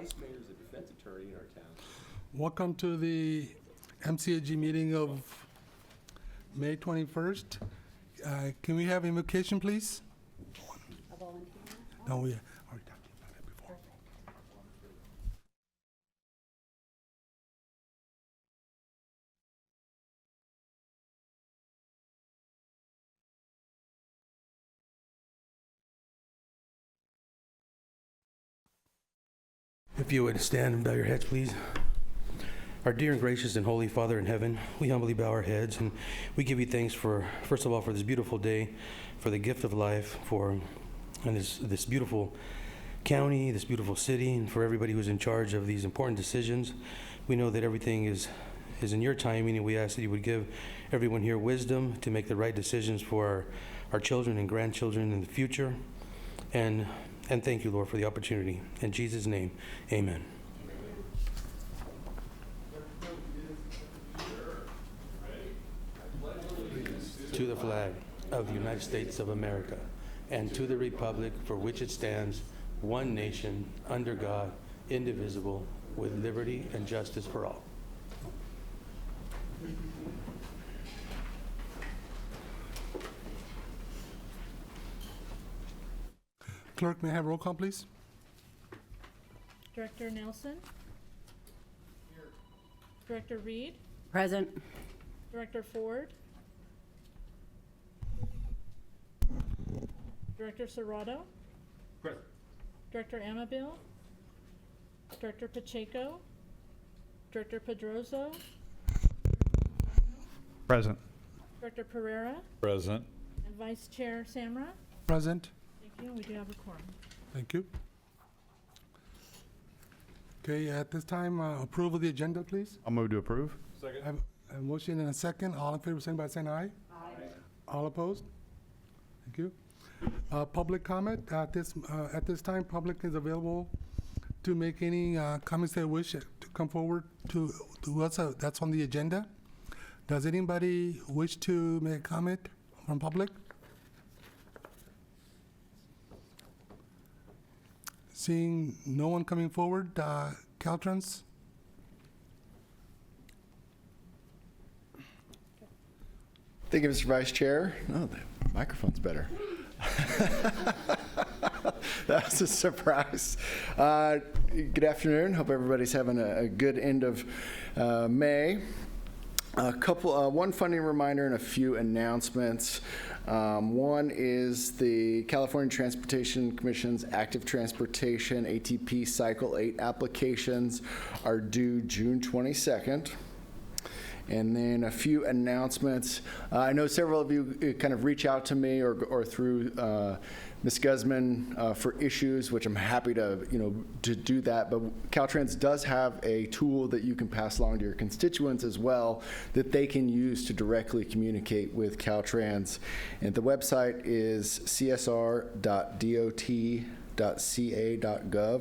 vice mayor is a defense attorney in our town. Welcome to the MCAG meeting of May 21st. Can we have invocation, please? A volunteer? No, we already talked about it before. If you would stand and bow your heads, please. Our dear and gracious and holy Father in heaven, we humbly bow our heads and we give you thanks for, first of all, for this beautiful day, for the gift of life, and this beautiful county, this beautiful city, and for everybody who's in charge of these important decisions. We know that everything is in your timing, and we ask that you would give everyone here wisdom to make the right decisions for our children and grandchildren in the future. And thank you, Lord, for the opportunity. In Jesus' name, amen. To the flag of the United States of America and to the republic for which it stands, one nation, under God, indivisible, with liberty and justice for all. Clerk, may I have roll call, please? Director Nelson? Here. Director Reed? Present. Director Ford? Director Serrato? Present. Director Amabil? Director Pacheco? Director Pedroso? Present. Director Pereira? Present. And Vice Chair Samra? Present. Thank you, we do have a quorum. Thank you. Okay, at this time, approval of the agenda, please. I'll move to approve. I have a motion and a second. All in favor, saying by saying aye. Aye. All opposed? Thank you. Public comment. At this time, public is available to make any comments they wish to come forward to us. That's on the agenda. Does anybody wish to make a comment from public? Seeing no one coming forward, Caltrans? Thank you, Mr. Vice Chair. Oh, the microphone's better. That was a surprise. Good afternoon. Hope everybody's having a good end of May. One funding reminder and a few announcements. One is the California Transportation Commission's Active Transportation ATP Cycle 8 applications are due June 22nd. And then a few announcements. I know several of you kind of reach out to me or through Ms. Guzman for issues, which I'm happy to do that. But Caltrans does have a tool that you can pass along to your constituents as well that they can use to directly communicate with Caltrans. And the website is csr.dot.ca.gov,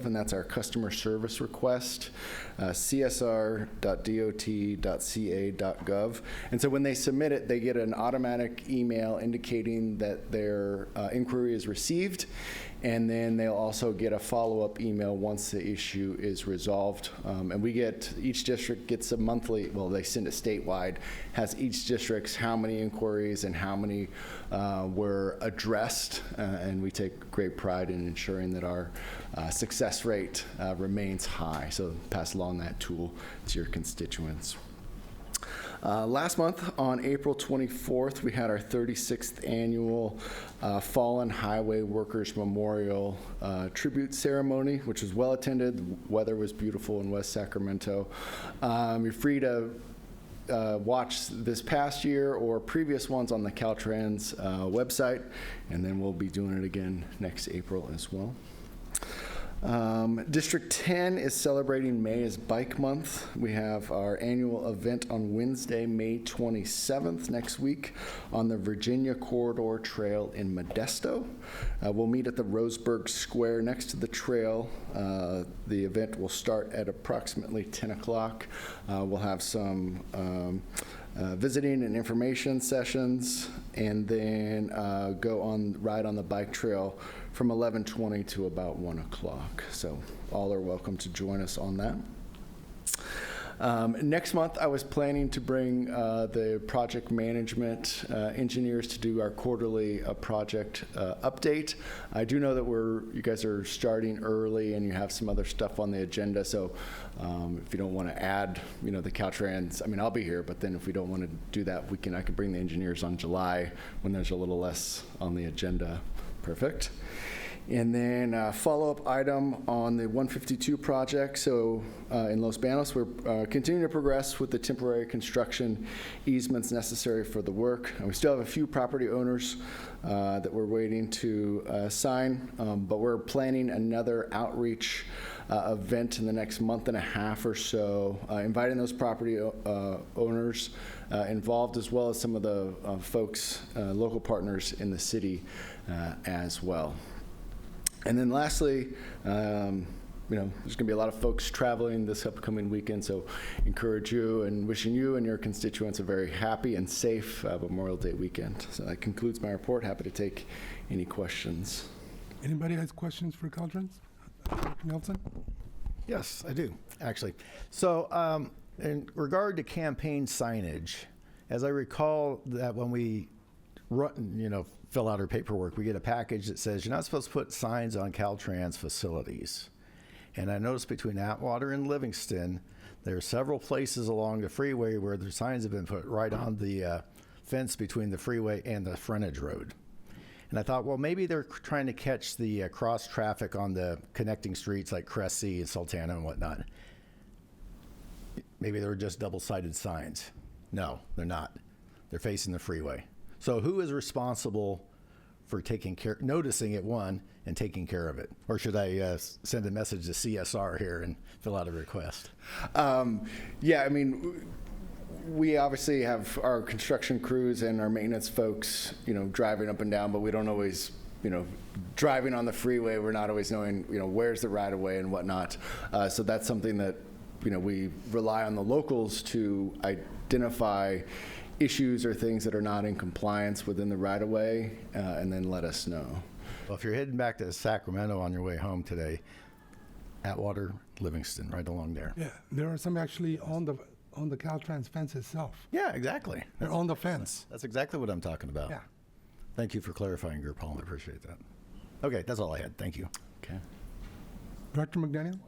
and that's our customer service request, csr.dot.ca.gov. And so when they submit it, they get an automatic email indicating that their inquiry is received, and then they'll also get a follow-up email once the issue is resolved. And each district gets a monthly, well, they send it statewide, has each district's how many inquiries and how many were addressed, and we take great pride in ensuring that our success rate remains high. So pass along that tool to your constituents. Last month, on April 24th, we had our 36th annual Fallen Highway Workers Memorial Tribute Ceremony, which was well attended. The weather was beautiful in West Sacramento. You're free to watch this past year or previous ones on the Caltrans website, and then we'll be doing it again next April as well. District 10 is celebrating May as Bike Month. We have our annual event on Wednesday, May 27th, next week, on the Virginia Corridor Trail in Modesto. We'll meet at the Roseburg Square next to the trail. The event will start at approximately 10 o'clock. We'll have some visiting and information sessions, and then ride on the bike trail from 11:20 to about 1 o'clock. So all are welcome to join us on that. Next month, I was planning to bring the project management engineers to do our quarterly project update. I do know that you guys are starting early and you have some other stuff on the agenda, so if you don't want to add, the Caltrans, I'll be here, but then if we don't want to do that, I can bring the engineers on July when there's a little less on the agenda. Perfect. And then a follow-up item on the 152 project. So in Los Banos, we're continuing to progress with the temporary construction easements necessary for the work. And we still have a few property owners that we're waiting to sign, but we're planning another outreach event in the next month and a half or so, inviting those property owners involved, as well as some of the folks, local partners in the city as well. And then lastly, there's going to be a lot of folks traveling this upcoming weekend, so encourage you and wishing you and your constituents a very happy and safe Memorial Day weekend. So that concludes my report. Happy to take any questions. Anybody has questions for Caltrans? Dr. Nelson? Yes, I do, actually. So in regard to campaign signage, as I recall that when we fill out our paperwork, we get a package that says you're not supposed to put signs on Caltrans facilities. And I noticed between Atwater and Livingston, there are several places along the freeway where the signs have been put right on the fence between the freeway and the frontage road. And I thought, well, maybe they're trying to catch the cross traffic on the connecting streets like Cressy and Sultana and whatnot. Maybe they were just double-sided signs. No, they're not. They're facing the freeway. So who is responsible for noticing it, one, and taking care of it? Or should I send a message to CSR here and fill out a request? We obviously have our construction crews and our maintenance folks, driving up and down, but we don't always, driving on the freeway, we're not always knowing, where's the right of way and whatnot. So that's something that, we rely on the locals to identify issues or things that are not in compliance within the right of way, and then let us know. Well, if you're heading back to Sacramento on your way home today, Atwater, Livingston, right along there. Yeah, there are some actually on the Caltrans fence itself. Yeah, exactly. They're on the fence. That's exactly what I'm talking about. Yeah. Thank you for clarifying, Group Paul. I appreciate that. Okay, that's all I had. Thank you. Okay. Director McDaniel?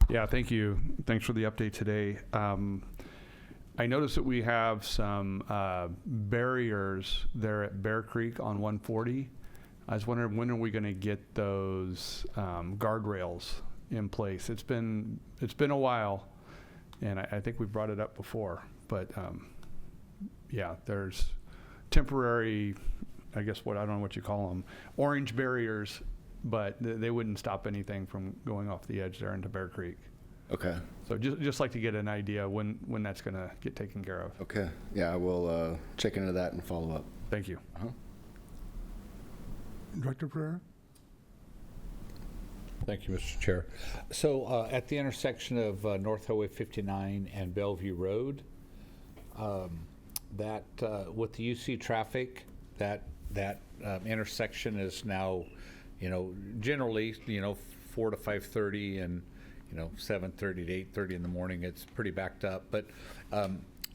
Yeah, thank you. Thanks for the update today. I noticed that we have some barriers there at Bear Creek on 140. I was wondering, when are we going to get those guardrails in place? It's been a while, and I think we brought it up before. But yeah, there's temporary, I guess I don't know what you call them, orange barriers, but they wouldn't stop anything from going off the edge there into Bear Creek. Okay. So just like to get an idea when that's going to get taken care of. Okay. Yeah, I will check into that and follow up. Thank you. Uh-huh. Director Pereira? Thank you, Mr. Chair. So at the intersection of North Highway 59 and Bellevue Road, with the UC traffic, that intersection is now, generally, 4 to 5:30 and 7:30 to 8:30 in the morning. It's pretty backed up, but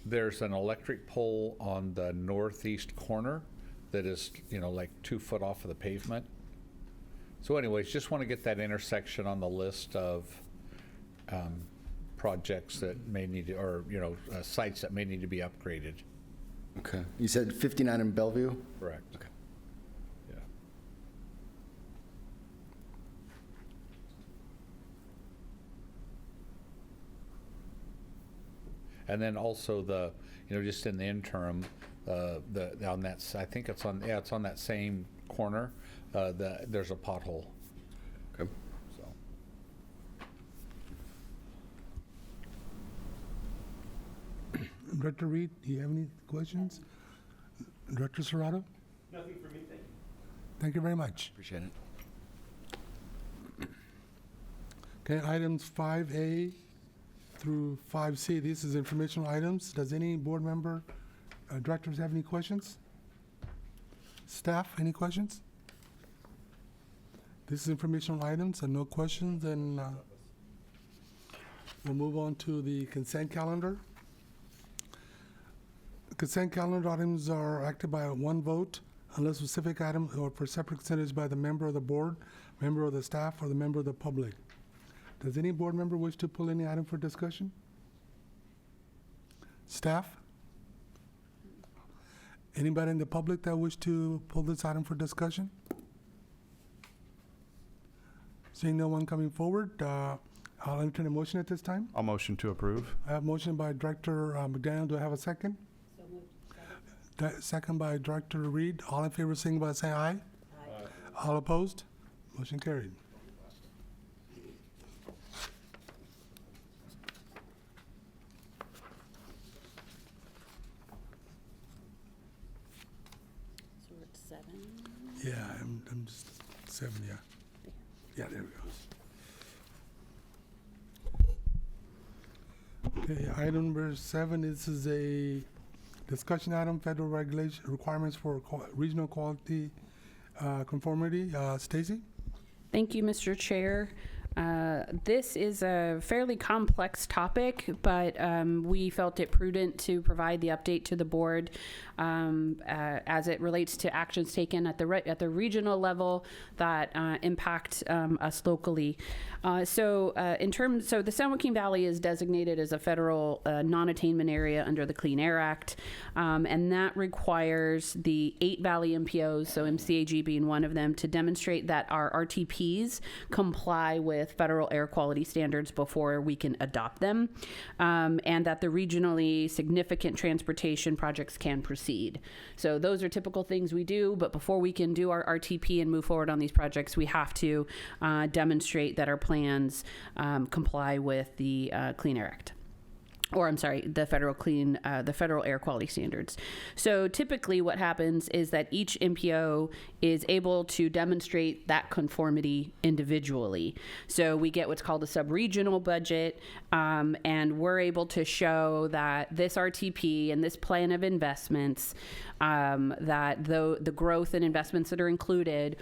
there's an electric pole on the northeast corner that is, like 2 foot off of the pavement. So anyways, just want to get that intersection on the list of projects that may need to, or, sites that may need to be upgraded. Okay. You said 59 in Bellevue? Correct. Okay. Yeah. And then also just in the interim, on that, I think it's on that same corner, there's a pothole. Okay. So. Director Reed, do you have any questions? Director Serrato? Nothing for me, thank you. Thank you very much. Appreciate it. Okay, items 5A through 5C. This is informational items. Does any board member, directors have any questions? Staff, any questions? This is informational items and no questions, and we'll move on to the consent calendar. Consent calendar items are acted by one vote unless specific item or for separate consideration by the member of the board, member of the staff, or the member of the public. Does any board member wish to pull any item for discussion? Staff? Anybody in the public that wish to pull this item for discussion? Seeing no one coming forward, I'll entertain a motion at this time. I'll motion to approve. I have a motion by Director McDaniel. Do I have a second? Second by Director Reed. All in favor, signify by saying aye. Aye. All opposed? Motion carried. So we're at 7. Yeah, I'm just 7, yeah. Yeah, there we go. Okay, item number 7, this is a discussion item, federal regulation requirements for regional quality conformity. Stacy? Thank you, Mr. Chair. This is a fairly complex topic, but we felt it prudent to provide the update to the board as it relates to actions taken at the regional level that impact us locally. So the San Joaquin Valley is designated as a federal non-attainment area under the Clean Air Act, and that requires the 8 Valley MPOs, so MCAG being one of them, to demonstrate that our RTPs comply with federal air quality standards before we can adopt them, and that the regionally significant transportation projects can proceed. So those are typical things we do, but before we can do our RTP and move forward on these projects, we have to demonstrate that our plans comply with the Clean Air Act. Or I'm sorry, the federal air quality standards. So typically what happens is that each MPO is able to demonstrate that conformity individually. So we get what's called a sub-regional budget, and we're able to show that this RTP and this plan of investments, that the growth and investments that are included,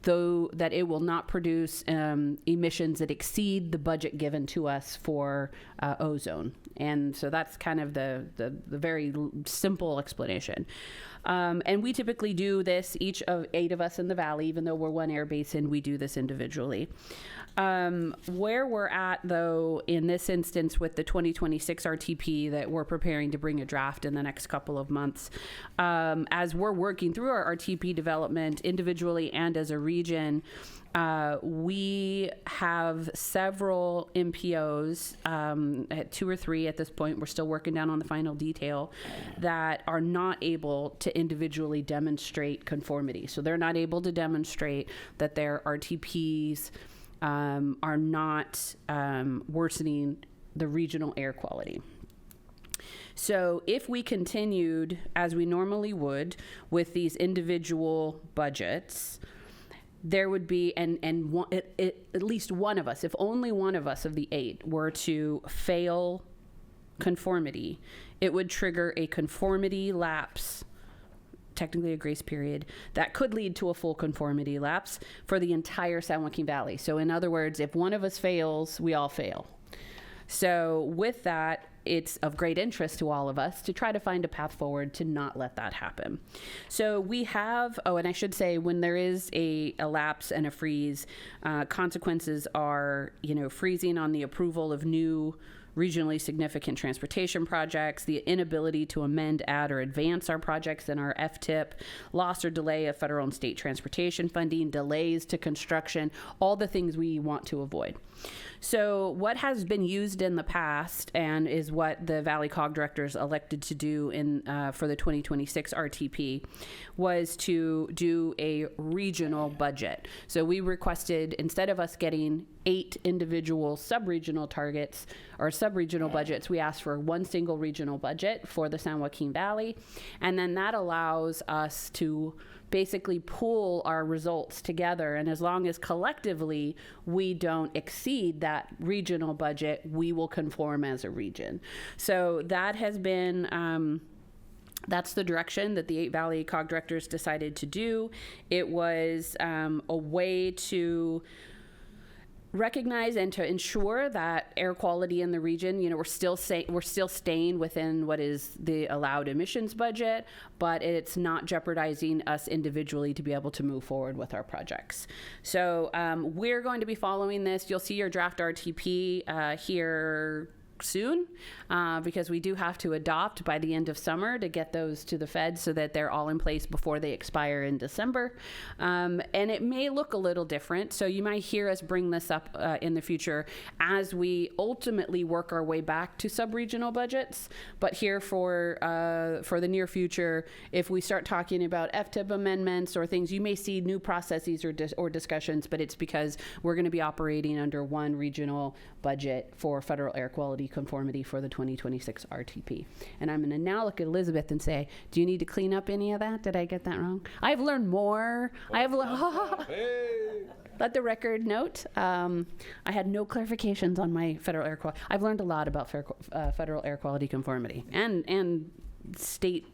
though that it will not produce emissions that exceed the budget given to us for ozone. And so that's kind of the very simple explanation. And we typically do this, each of 8 of us in the Valley, even though we're one air basin, we do this individually. Where we're at, though, in this instance with the 2026 RTP that we're preparing to bring a draft in the next couple of months, as we're working through our RTP development individually and as a region, we have several MPOs, 2 or 3 at this point, we're still working down on the final detail, that are not able to individually demonstrate conformity. So they're not able to demonstrate that their RTPs are not worsening the regional air quality. So if we continued, as we normally would, with these individual budgets, there would be, at least one of us, if only one of us of the 8 were to fail conformity, it would trigger a conformity lapse, technically a grace period, that could lead to a full conformity lapse for the entire San Joaquin Valley. So in other words, if one of us fails, we all fail. So with that, it's of great interest to all of us to try to find a path forward to not let that happen. So we have, and I should say, when there is a lapse and a freeze, consequences are, freezing on the approval of new regionally significant transportation projects, the inability to amend, add, or advance our projects in our FTIP, loss or delay of federal and state transportation funding, delays to construction, all the things we want to avoid. So what has been used in the past, and is what the Valley COG directors elected to do for the 2026 RTP, was to do a regional budget. So we requested, instead of us getting 8 individual sub-regional targets or sub-regional budgets. We asked for one single regional budget for the San Joaquin Valley, and then that allows us to basically pool our results together, and as long as collectively we don't exceed that regional budget, we will conform as a region. So that has been that's the direction that the 8 Valley COG directors decided to do. It was a way to recognize and to ensure that air quality in the region, we're still staying within what is the allowed emissions budget, but it's not jeopardizing us individually to be able to move forward with our projects. So we're going to be following this. You'll see your draft RTP here soon, because we do have to adopt by the end of summer to get those to the feds so that they're all in place before they expire in December. And it may look a little different, so you might hear us bring this up in the future as we ultimately work our way back to sub-regional budgets. But here for the near future, if we start talking about FTIP amendments or things, you may see new processes or discussions, but it's because we're going to be operating under one regional budget for federal air quality conformity for the 2026 RTP. And I'm going to now look at Elizabeth and say, do you need to clean up any of that? Did I get that wrong? I've learned more. Let the record note, I had no clarifications on my federal air quality. I've learned a lot about federal air quality conformity and state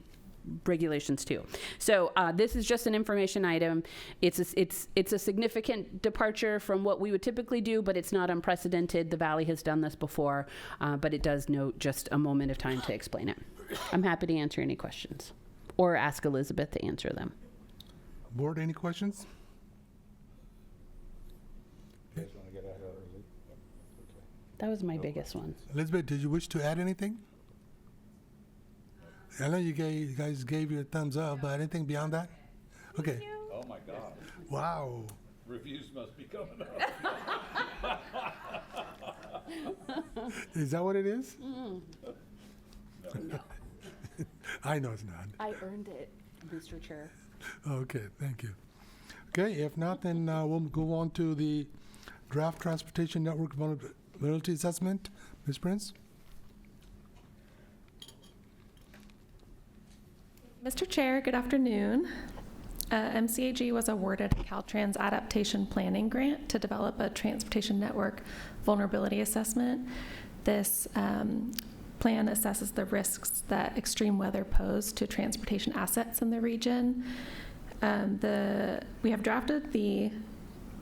regulations too. So this is just an information item. It's a significant departure from what we would typically do, but it's not unprecedented. The Valley has done this before, but it does note just a moment of time to explain it. I'm happy to answer any questions or ask Elizabeth to answer them. Board, any questions? That was my biggest one. Elizabeth, did you wish to add anything? I know you guys gave your thumbs up, but anything beyond that? Okay. Oh, my God. Wow. Reviews must be coming up. Is that what it is? No. I know it's not. I earned it, Mr. Chair. Okay, thank you. Okay, if not, then we'll go on to the draft transportation network vulnerability assessment. Ms. Prince? Mr. Chair, good afternoon. MCAG was awarded a Caltrans adaptation planning grant to develop a transportation network vulnerability assessment. This plan assesses the risks that extreme weather pose to transportation assets in the region. We have drafted the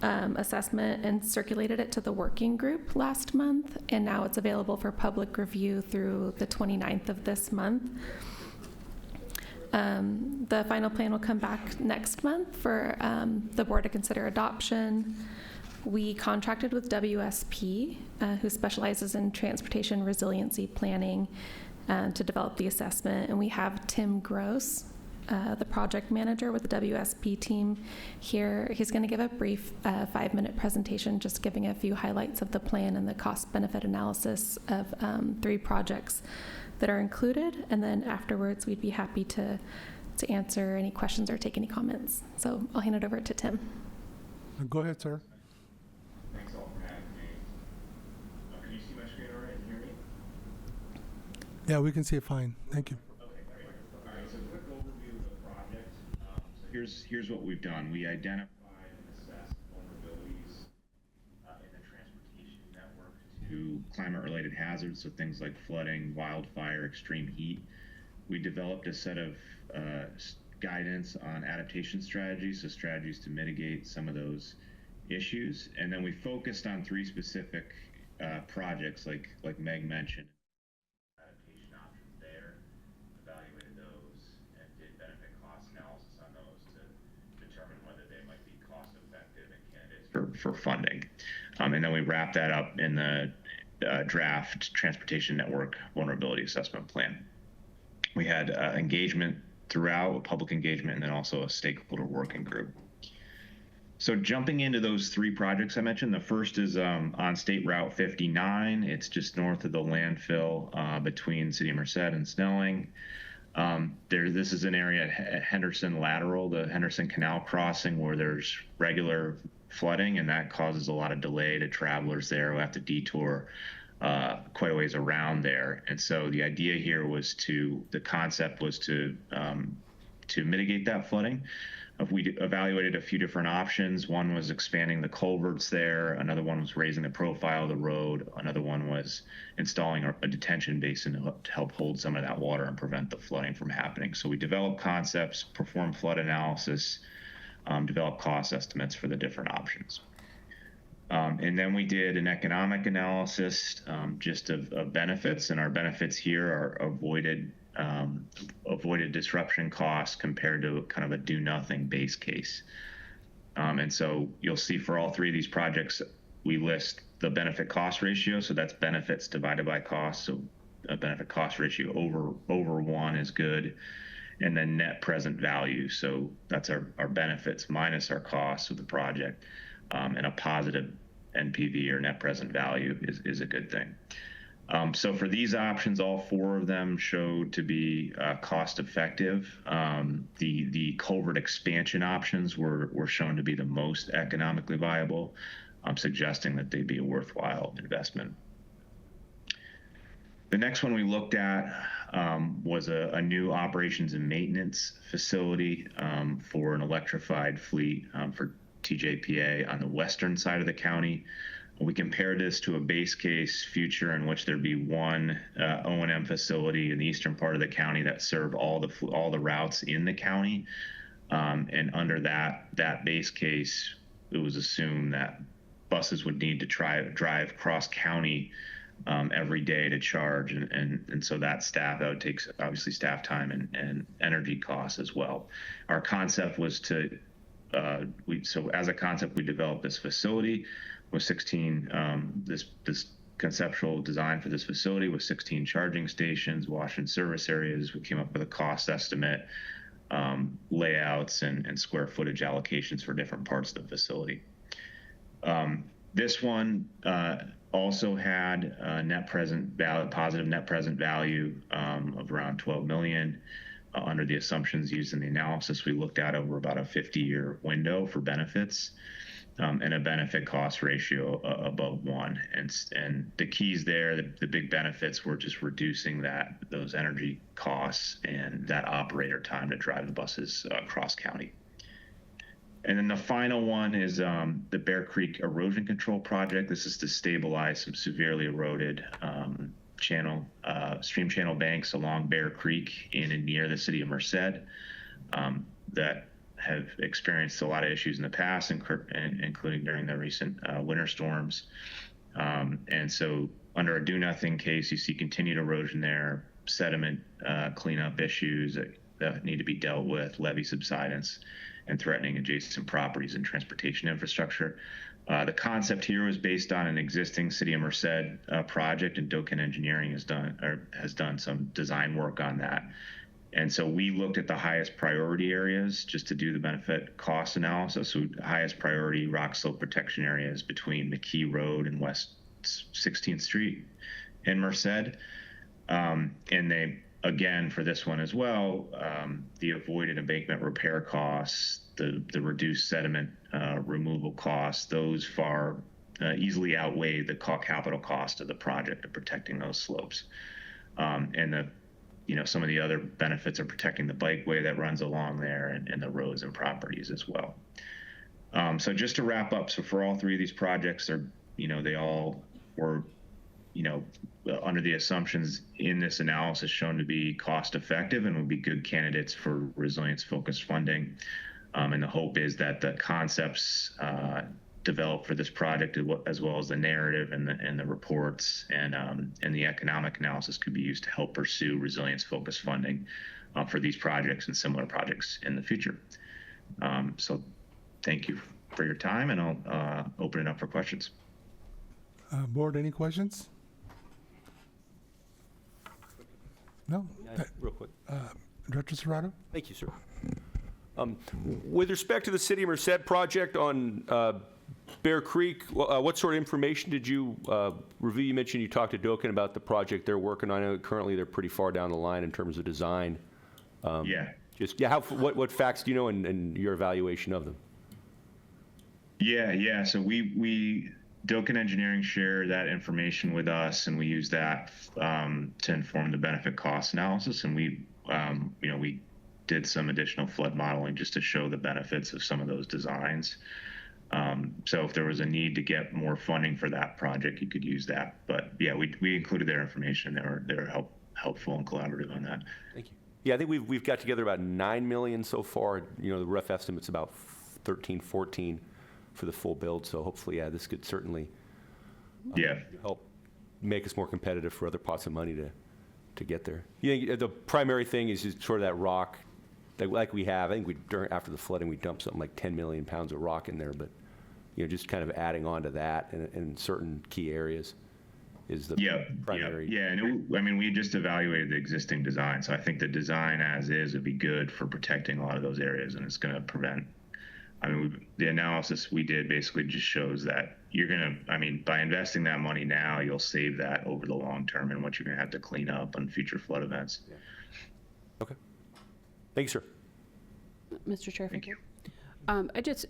assessment and circulated it to the working group last month, and now it's available for public review through the 29th of this month. The final plan will come back next month for the board to consider adoption. We contracted with WSP, who specializes in transportation resiliency planning, to develop the assessment. And we have Tim Gross, the project manager with the WSP team here. He's going to give a brief 5-minute presentation, just giving a few highlights of the plan and the cost-benefit analysis of 3 projects that are included, and then afterwards we'd be happy to answer any questions or take any comments. So I'll hand it over to Tim. Go ahead, sir. Thanks all for having me. Can you see my screen all right and hear me? Yeah, we can see it fine. Thank you. Okay, great. All right, so a quick overview of the project. So here's what we've done. We identified and assessed vulnerabilities in the transportation network to climate-related hazards, so things like flooding, wildfire, extreme heat. We developed a set of guidance on adaptation strategies, so strategies to mitigate some of those issues. And then we focused on 3 specific projects, like Meg mentioned. Adaptation options there, evaluated those, and did benefit cost analysis on those to determine whether they might be cost effective and candidates for funding. And then we wrapped that up in the draft transportation network vulnerability assessment plan. We had engagement throughout, public engagement, and then also a stakeholder working group. So jumping into those 3 projects I mentioned, the first is on State Route 59. It's just north of the landfill between City of Merced and Snelling. This is an area at Henderson Lateral, the Henderson Canal crossing, where there's regular flooding, and that causes a lot of delay to travelers there who have to detour quite a ways around there. And so the idea here was the concept was to mitigate that flooding. We evaluated a few different options. One was expanding the culverts there. Another one was raising the profile of the road. Another one was installing a detention basin to help hold some of that water and prevent the flooding from happening. So we developed concepts, performed flood analysis, developed cost estimates for the different options. And then we did an economic analysis just of benefits, and our benefits here are avoided disruption costs compared to kind of a do-nothing base case. And so you'll see for all three of these projects, we list the benefit cost ratio. So that's benefits divided by cost. So a benefit cost ratio over 1 is good. And then net present value. So that's our benefits minus our costs of the project. And a positive NPV or net present value is a good thing. So for these options, all 4 of them showed to be cost effective. The culvert expansion options were shown to be the most economically viable, suggesting that they'd be a worthwhile investment. The next one we looked at was a new operations and maintenance facility for an electrified fleet for TJPA on the western side of the county. We compared this to a base case future in which there'd be one O&M facility in the eastern part of the county that served all the routes in the county. And under that base case, it was assumed that buses would need to drive cross county every day to charge, and so that would take obviously staff time and energy costs as well. Our concept was to so as a concept, we developed this facility with 16, this conceptual design for this facility with 16 charging stations, wash and service areas. We came up with a cost estimate, layouts, and square footage allocations for different parts of the facility. This one also had a positive net present value of around $12 million. Under the assumptions used in the analysis, we looked at over about a 50-year window for benefits, and a benefit cost ratio above 1. And the keys there, the big benefits were just reducing those energy costs and that operator time to drive the buses cross county. And then the final one is the Bear Creek Erosion Control Project. This is to stabilize some severely eroded stream channel banks along Bear Creek in and near the city of Merced that have experienced a lot of issues in the past, including during the recent winter storms. And so under a do-nothing case, you see continued erosion there, sediment cleanup issues that need to be dealt with, levee subsidence, and threatening adjacent properties and transportation infrastructure. The concept here was based on an existing City of Merced project, and Doken Engineering has done some design work on that. And so we looked at the highest priority areas just to do the benefit cost analysis. So highest priority rock slope protection areas between McKee Road and West 16th Street in Merced. And they, again, for this one as well, the avoided embankment repair costs, the reduced sediment removal costs, those far easily outweigh the capital cost of the project of protecting those slopes. And some of the other benefits are protecting the bikeway that runs along there and the roads and properties as well. So just to wrap up, so for all 3 of these projects, they all were, under the assumptions in this analysis shown to be cost effective and would be good candidates for resilience focused funding. And the hope is that the concepts developed for this project, as well as the narrative and the reports and the economic analysis, could be used to help pursue resilience-focused funding for these projects and similar projects in the future. So thank you for your time, and I'll open it up for questions. Board, any questions? No? Real quick. Director Serrato? Thank you, sir. With respect to the City of Merced project on Bear Creek, what sort of information did you review? You mentioned you talked to Doken about the project they're working on. I know currently they're pretty far down the line in terms of design. What facts do you know and your evaluation of them? Yeah. So we Doken Engineering shared that information with us, and we use that to inform the benefit cost analysis. And we, we did some additional flood modeling just to show the benefits of some of those designs. So if there was a need to get more funding for that project, you could use that. But yeah, we included their information. They were helpful and collaborative on that. Thank you. Yeah, I think we've got together about 9 million so far. The rough estimate's about 13, 14 for the full build. So hopefully, yeah, this could certainly help make us more competitive for other pots of money to get there. Yeah, the primary thing is just sort of that rock, like we have. I think after the flooding, we dumped something like 10 million pounds of rock in there, but just kind of adding on to that in certain key areas is the primary. Yeah, and we just evaluated the existing design, so I think the design as is would be good for protecting a lot of those areas, and it's going to prevent. The analysis we did basically just shows that by investing that money now, you'll save that over the long term and what you're going to have to clean up on future flood events. Yeah. Okay. Thank you, sir. Mr. Chair. Thank you.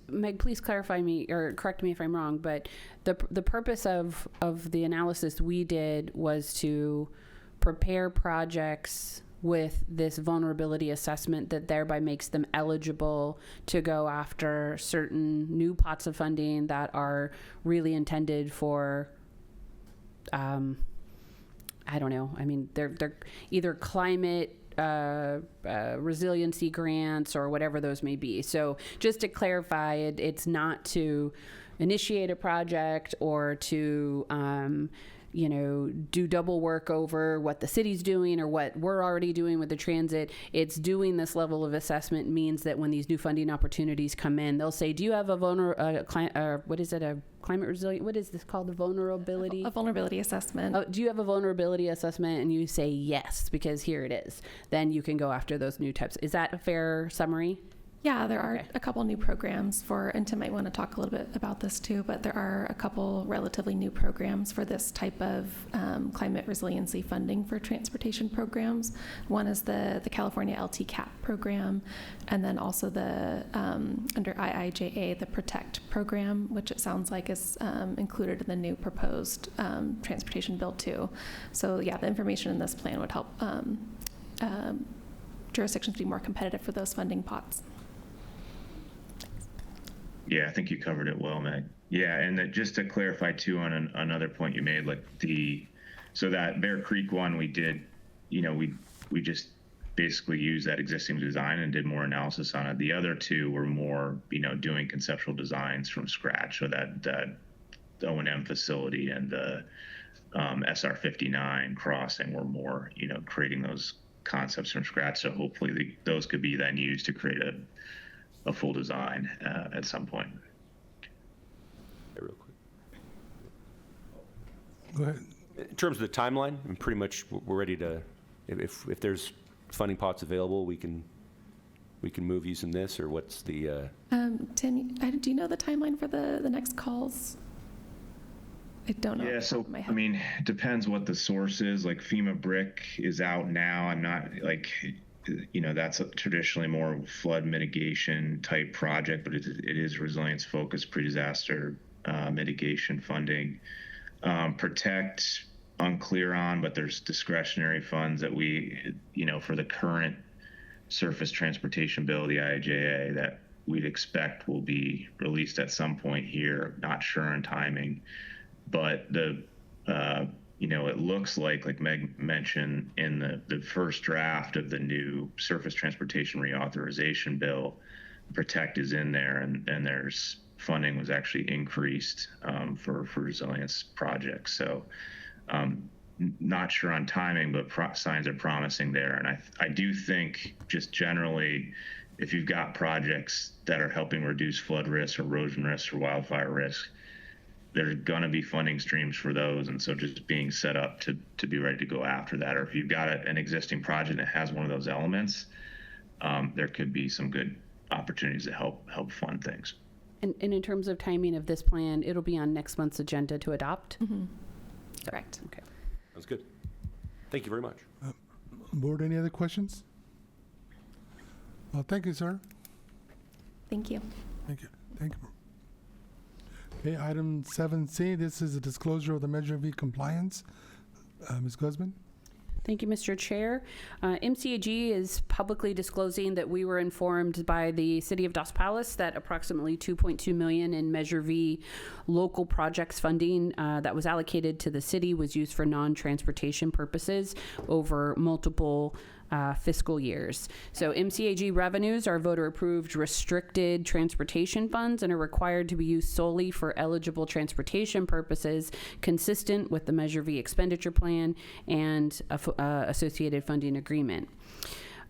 Meg, please clarify me or correct me if I'm wrong, but the purpose of the analysis we did was to prepare projects with this vulnerability assessment that thereby makes them eligible to go after certain new pots of funding that are really intended for, I don't know. They're either climate resiliency grants or whatever those may be. So just to clarify, it's not to initiate a project or to do double work over what the city's doing or what we're already doing with the transit. It's doing this level of assessment means that when these new funding opportunities come in, they'll say, do you have a climate resilient, what is this called? The vulnerability? A vulnerability assessment. Do you have a vulnerability assessment? And you say yes, because here it is. Then you can go after those new types. Is that a fair summary? Yeah, there are a couple new programs and Tim might want to talk a little bit about this too, but there are a couple relatively new programs for this type of climate resiliency funding for transportation programs. One is the California LTCAP program, and then also the under IIJA, the PROTECT program, which it sounds like is included in the new proposed transportation bill too. So yeah, the information in this plan would help jurisdictions be more competitive for those funding pots. Yeah, I think you covered it well, Meg. Yeah, and just to clarify too on another point you made, so that Bear Creek one we did, we just basically used that existing design and did more analysis on it. The other two were more, doing conceptual designs from scratch. So that O&M facility and the SR 59 crossing were more, creating those concepts from scratch. So hopefully those could be then used to create a full design at some point. Real quick. Go ahead. In terms of the timeline, pretty much we're ready to, if there's funding pots available, we can move using this, or what's the? Tim, do you know the timeline for the next calls? I don't know. Yeah, so it depends what the source is. Like FEMA BRIC is out now. I'm not that's traditionally more flood mitigation type project, but it is resilience focused pre-disaster mitigation funding. PROTECT, unclear on, but there's discretionary funds that we, for the current surface transportation bill, the IIJA, that we'd expect will be released at some point here. Not sure on timing, but it looks like Meg mentioned in the first draft of the new surface transportation reauthorization bill, PROTECT is in there, and there's funding was actually increased for resilience projects. So not sure on timing, but signs are promising there. And I do think just generally, if you've got projects that are helping reduce flood risk, erosion risk, or wildfire risk, there's going to be funding streams for those. And so just being set up to be ready to go after that, or if you've got an existing project that has one of those elements, there could be some good opportunities to help fund things. And in terms of timing of this plan, it'll be on next month's agenda to adopt? Mm-hmm. Correct. Okay. Sounds good. Thank you very much. Board, any other questions? Thank you, sir. Thank you. Thank you. Thank you. Okay, item 7C, this is a disclosure of the Measure V compliance. Ms. Guzman? Thank you, Mr. Chair. MCAG is publicly disclosing that we were informed by the City of Dos Palos that approximately $2.2 million in Measure V local projects funding that was allocated to the city was used for non-transportation purposes over multiple fiscal years. So MCAG revenues are voter-approved restricted transportation funds and are required to be used solely for eligible transportation purposes consistent with the Measure V expenditure plan and associated funding agreement.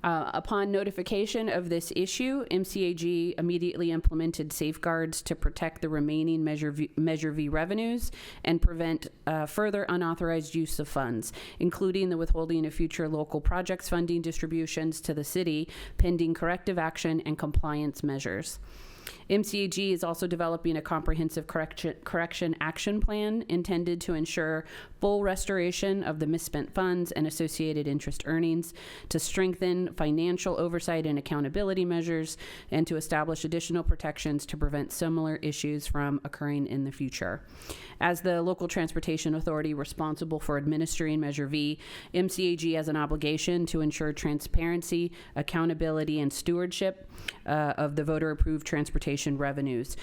Upon notification of this issue, MCAG immediately implemented safeguards to protect the remaining Measure V revenues and prevent further unauthorized use of funds, including the withholding of future local projects funding distributions to the city pending corrective action and compliance measures. MCAG is also developing a comprehensive correction action plan intended to ensure full restoration of the misspent funds and associated interest earnings, to strengthen financial oversight and accountability measures, and to establish additional protections to prevent similar issues from occurring in the future. As the local transportation authority responsible for administering Measure V, MCAG has an obligation to ensure transparency, accountability, and stewardship of the voter-approved transportation revenues.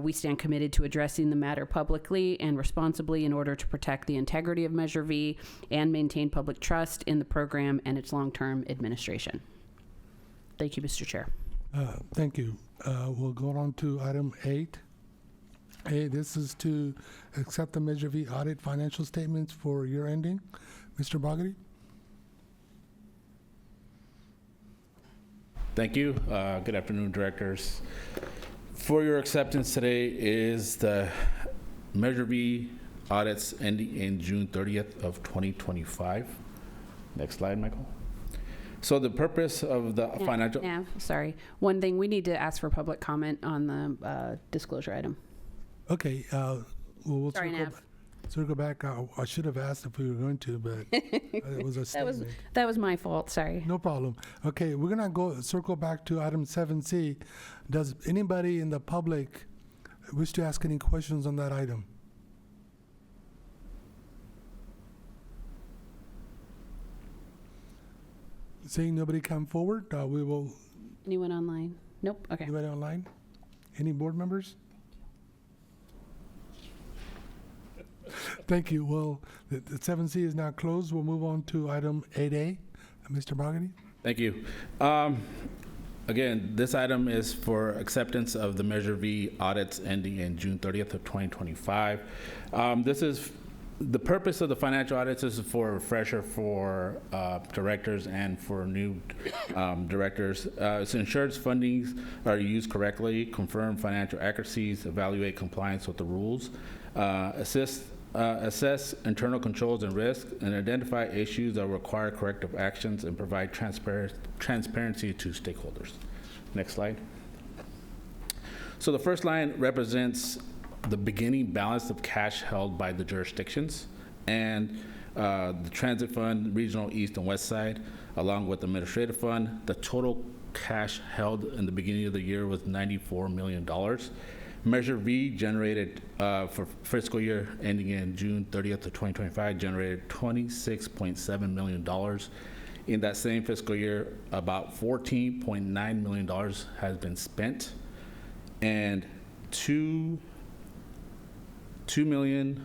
We stand committed to addressing the matter publicly and responsibly in order to protect the integrity of Measure V and maintain public trust in the program and its long-term administration. Thank you, Mr. Chair. Thank you. We'll go on to item 8. This is to accept the Measure V audit financial statements for year ending. Mr. Bogarty? Thank you. Good afternoon, directors. For your acceptance today is the Measure V audits ending in June 30th of 2025. Next slide, Michael. So the purpose of the financial... Sorry. One thing, we need to ask for public comment on the disclosure item. Okay, we'll Sorry, circle back. I should have asked if we were going to, but it was a statement. That was my fault. Sorry. No problem. Okay, we're gonna circle back to item 7C. Does anybody in the public wish to ask any questions on that item? Seeing nobody come forward, we will. Anyone online? Nope. Okay. Anybody online? Any board members? Thank you. Well, the 7C is now closed. We'll move on to item 8A. Mr. Bogarty? Thank you. Again, this item is for acceptance of the Measure V audits ending in June 30th of 2025. This is the purpose of the financial audits is for a refresher for directors and for new directors. It ensures fundings are used correctly, confirm financial accuracies, evaluate compliance with the rules, assess internal controls and risks, and identify issues that require corrective actions and provide transparency to stakeholders. Next slide. So the first line represents the beginning balance of cash held by the jurisdictions and the Transit Fund, Regional East and West Side, along with the Administrative Fund. The total cash held in the beginning of the year was $94 million. Measure V generated for fiscal year ending in June 30th of 2025 generated $26.7 million. In that same fiscal year, about $14.9 million has been spent, and $2.8 million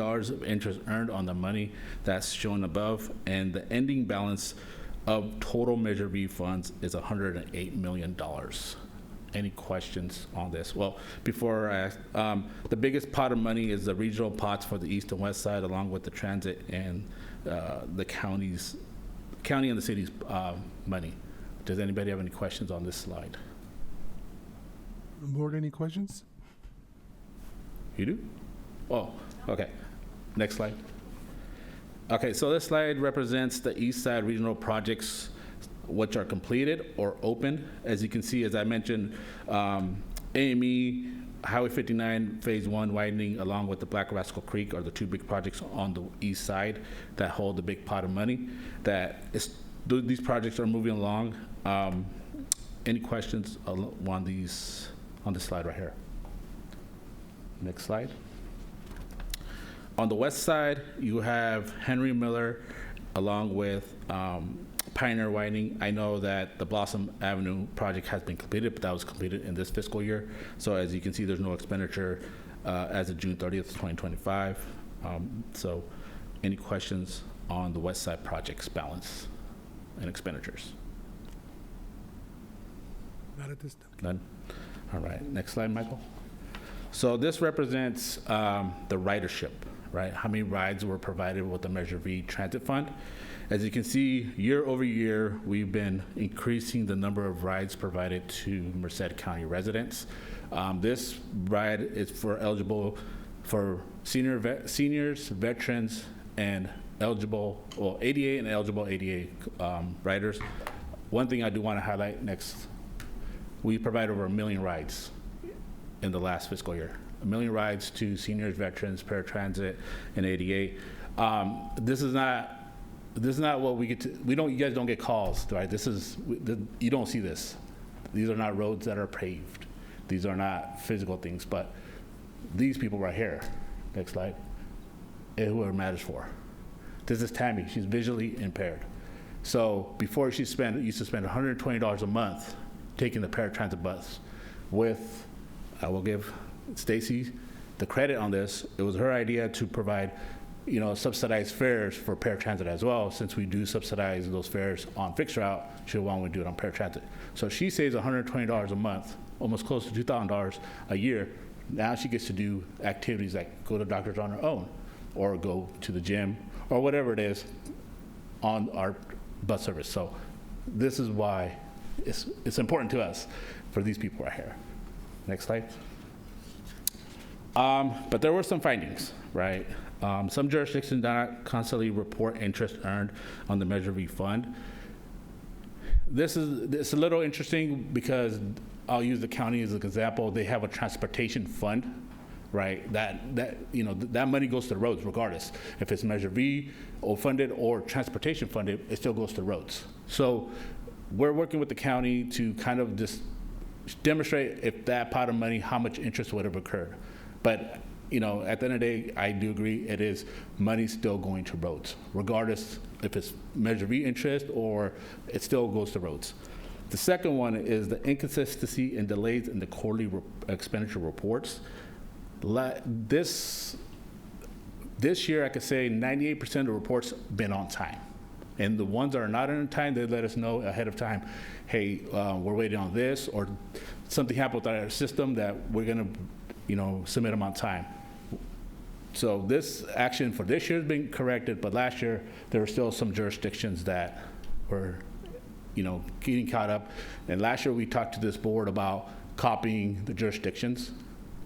of interest earned on the money that's shown above, and the ending balance of total Measure V funds is $108 million. Any questions on this? Well, before I ask, the biggest pot of money is the regional pots for the east and west side, along with the transit and the county and the city's money. Does anybody have any questions on this slide? Board, any questions? You do? Oh, okay. Next slide. Okay, so this slide represents the east side regional projects which are completed or open. As you can see, as I mentioned, AME, Highway 59 Phase 1 widening along with the Black Rascal Creek are the two big projects on the east side that hold the big pot of money. These projects are moving along. Any questions on this slide right here? Next slide. On the west side, you have Henry Miller along with Pioneer Widening. I know that the Blossom Avenue project has been completed, but that was completed in this fiscal year. So as you can see, there's no expenditure as of June 30th, 2025. So any questions on the west side project's balance and expenditures? Not at this time. None? All right, next slide, Michael. So this represents the ridership, right? How many rides were provided with the Measure V Transit Fund. As you can see, year over year, we've been increasing the number of rides provided to Merced County residents. This ride is eligible for seniors, veterans, and eligible, well, ADA and eligible ADA riders. One thing I do want to highlight next, we provide over 1 million rides in the last fiscal year. 1 million rides to seniors, veterans, paratransit, and ADA. This is not what we get to. You guys don't get calls, right? You don't see this. These are not roads that are paved. These are not physical things, but these people right here, next slide, is who it matters for. This is Tammy. She's visually impaired. So before she used to spend $120 a month taking the paratransit bus. I will give Stacy the credit on this. It was her idea to provide, subsidized fares for paratransit as well. Since we do subsidize those fares on fixed route, she wanted to do it on paratransit. So she saves $120 a month, almost close to $2,000 a year. Now she gets to do activities like go to doctors on her own, or go to the gym, or whatever it is on our bus service. So this is why it's important to us for these people right here. Next slide. But there were some findings, right? Some jurisdictions do not constantly report interest earned on the Measure V fund. It's a little interesting because I'll use the county as an example. They have a transportation fund, right? That money goes to the roads regardless. If it's Measure V or funded or transportation funded, it still goes to roads. So we're working with the county to kind of just demonstrate if that pot of money, how much interest would have occurred. But, at the end of the day, I do agree it is money still going to roads, regardless if it's Measure V interest or it still goes to roads. The second one is the inconsistency and delays in the quarterly expenditure reports. This year, I could say 98% of the reports been on time. And the ones that are not on time, they let us know ahead of time, hey, we're waiting on this, or something happened with our system that we're gonna, submit them on time. So this action for this year has been corrected, but last year there were still some jurisdictions that were, getting caught up. And last year we talked to this board about copying the jurisdictions,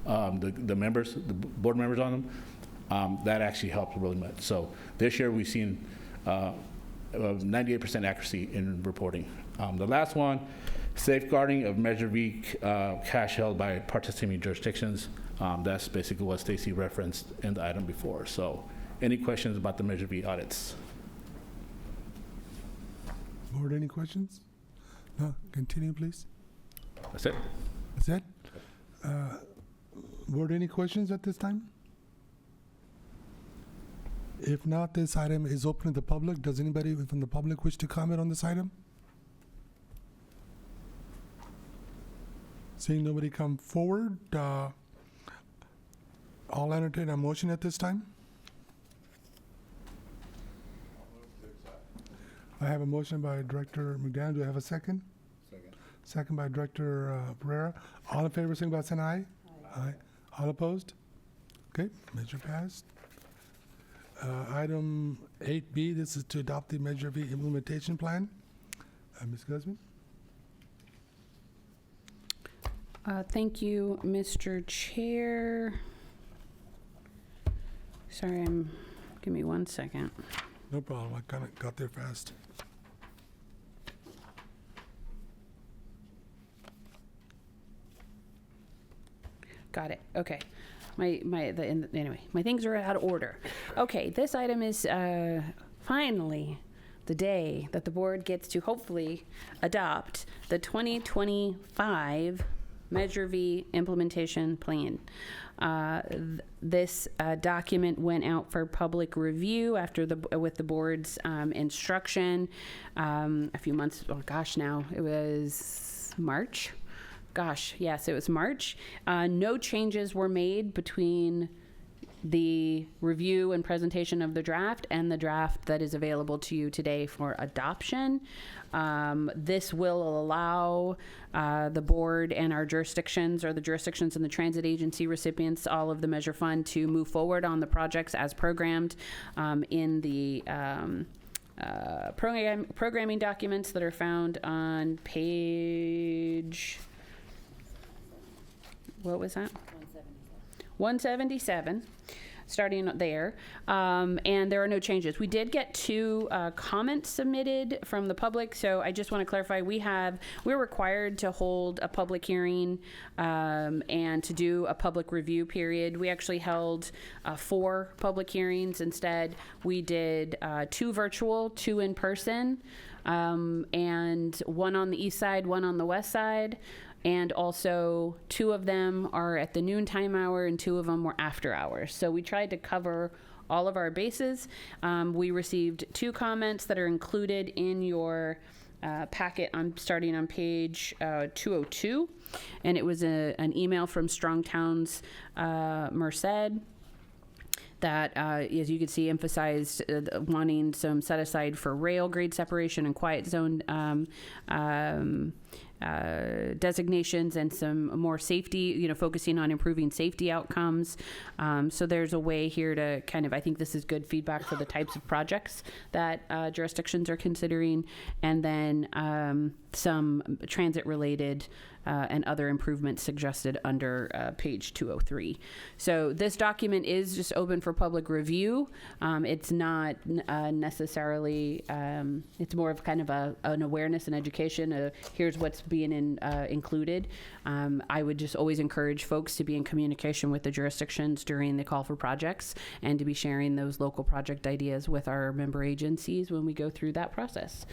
the members, the board members on them. That actually helped really much. So this year we've seen 98% accuracy in reporting. The last one, safeguarding of Measure V cash held by participating jurisdictions. That's basically what Stacy referenced in the item before. So any questions about the Measure V audits? Board, any questions? No, continue, please. That's it. That's it? Board, any questions at this time? If not, this item is open to the public. Does anybody from the public wish to comment on this item? Seeing nobody come forward, I'll entertain a motion at this time. I have a motion by Director McDaniel. Do I have a second? Second. Second by Director Pereira. All in favor, signify by saying aye. Aye. All opposed? Okay, measure passed. Item 8B, this is to adopt the Measure V implementation plan. Ms. Guzman? Thank you, Mr. Chair. Sorry, give me 1 second. No problem, I kind of got there fast. Got it, okay. Anyway, my things are out of order. Okay, this item is finally the day that the board gets to hopefully adopt the 2025 Measure V implementation plan. This document went out for public review with the board's instruction a few months. Oh gosh, now it was March. Gosh, yes, it was March. No changes were made between the review and presentation of the draft and the draft that is available to you today for adoption. This will allow the board and our jurisdictions, or the jurisdictions and the transit agency recipients, all of the Measure Fund, to move forward on the projects as programmed in the programming documents that are found on page, what was that? 177, starting there. And there are no changes. We did get 2 comments submitted from the public, so I just want to clarify, we're required to hold a public hearing and to do a public review period. We actually held 4 public hearings instead. We did 2 virtual, 2 in person, and 1 on the east side, 1 on the west side. And also 2 of them are at the noontime hour and 2 of them were after hours. So we tried to cover all of our bases. We received 2 comments that are included in your packet. I'm starting on page 202. And it was an email from Strong Towns Merced that, as you can see, emphasized wanting some set aside for rail grade separation and quiet zone designations, and some more safety, focusing on improving safety outcomes. So there's a way here to kind of, I think this is good feedback for the types of projects that jurisdictions are considering, and then some transit related and other improvements suggested under page 203. So this document is just open for public review. It's not necessarily, it's more of kind of an awareness and education. Here's what's being included. I would just always encourage folks to be in communication with the jurisdictions during the call for projects, and to be sharing those local project ideas with our member agencies when we go through that process.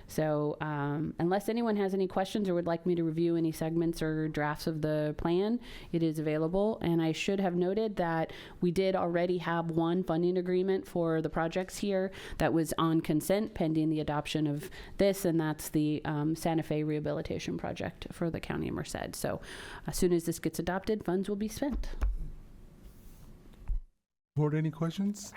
So unless anyone has any questions or would like me to review any segments or drafts of the plan, it is available. And I should have noted that we did already have 1 funding agreement for the projects here that was on consent pending the adoption of this, and that's the Santa Fe Rehabilitation Project for the County of Merced. So as soon as this gets adopted, funds will be spent. Board, any questions?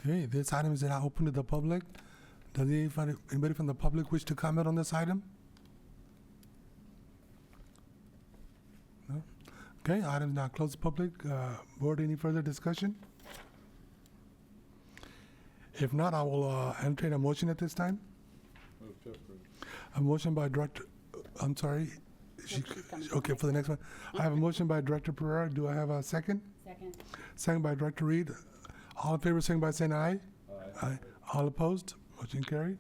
Okay, this item is now open to the public. Does anybody from the public wish to comment on this item? No? Okay, item is now closed to public. Board, any further discussion? If not, I will entertain a motion at this time. A motion by Director, I'm sorry. Okay, for the next one. I have a motion by Director Pereira. Do I have a second? Second. Second by Director Reed. All in favor, saying by saying aye. Aye. All opposed? Motion carried.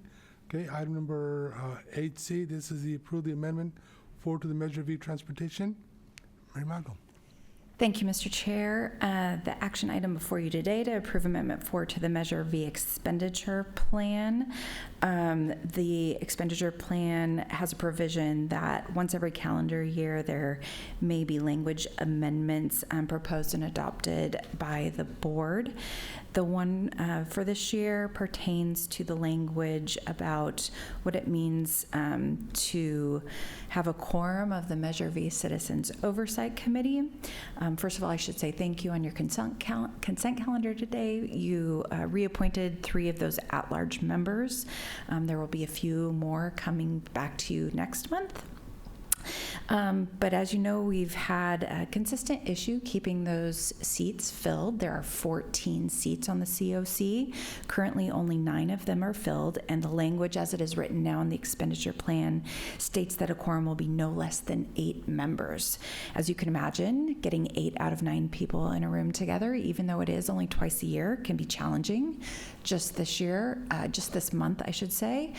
Okay, item number 8C, this is the approve the amendment 4 to the Measure V Transportation. Mary Michael. Thank you, Mr. Chair. The action item before you today to approve Amendment 4 to the Measure V expenditure plan. The expenditure plan has a provision that once every calendar year there may be language amendments proposed and adopted by the board. The one for this year pertains to the language about what it means to have a quorum of the Measure V Citizens Oversight Committee. First of all, I should say thank you on your consent calendar today. You reappointed 3 of those at-large members. There will be a few more coming back to you next month. But as you know, we've had a consistent issue keeping those seats filled. There are 14 seats on the COC. Currently, only 9 of them are filled, and the language as it is written now in the expenditure plan states that a quorum will be no less than 8 members. As you can imagine, getting 8 out of 9 people in a room together, even though it is only twice a year, can be challenging. Just this month, I should say,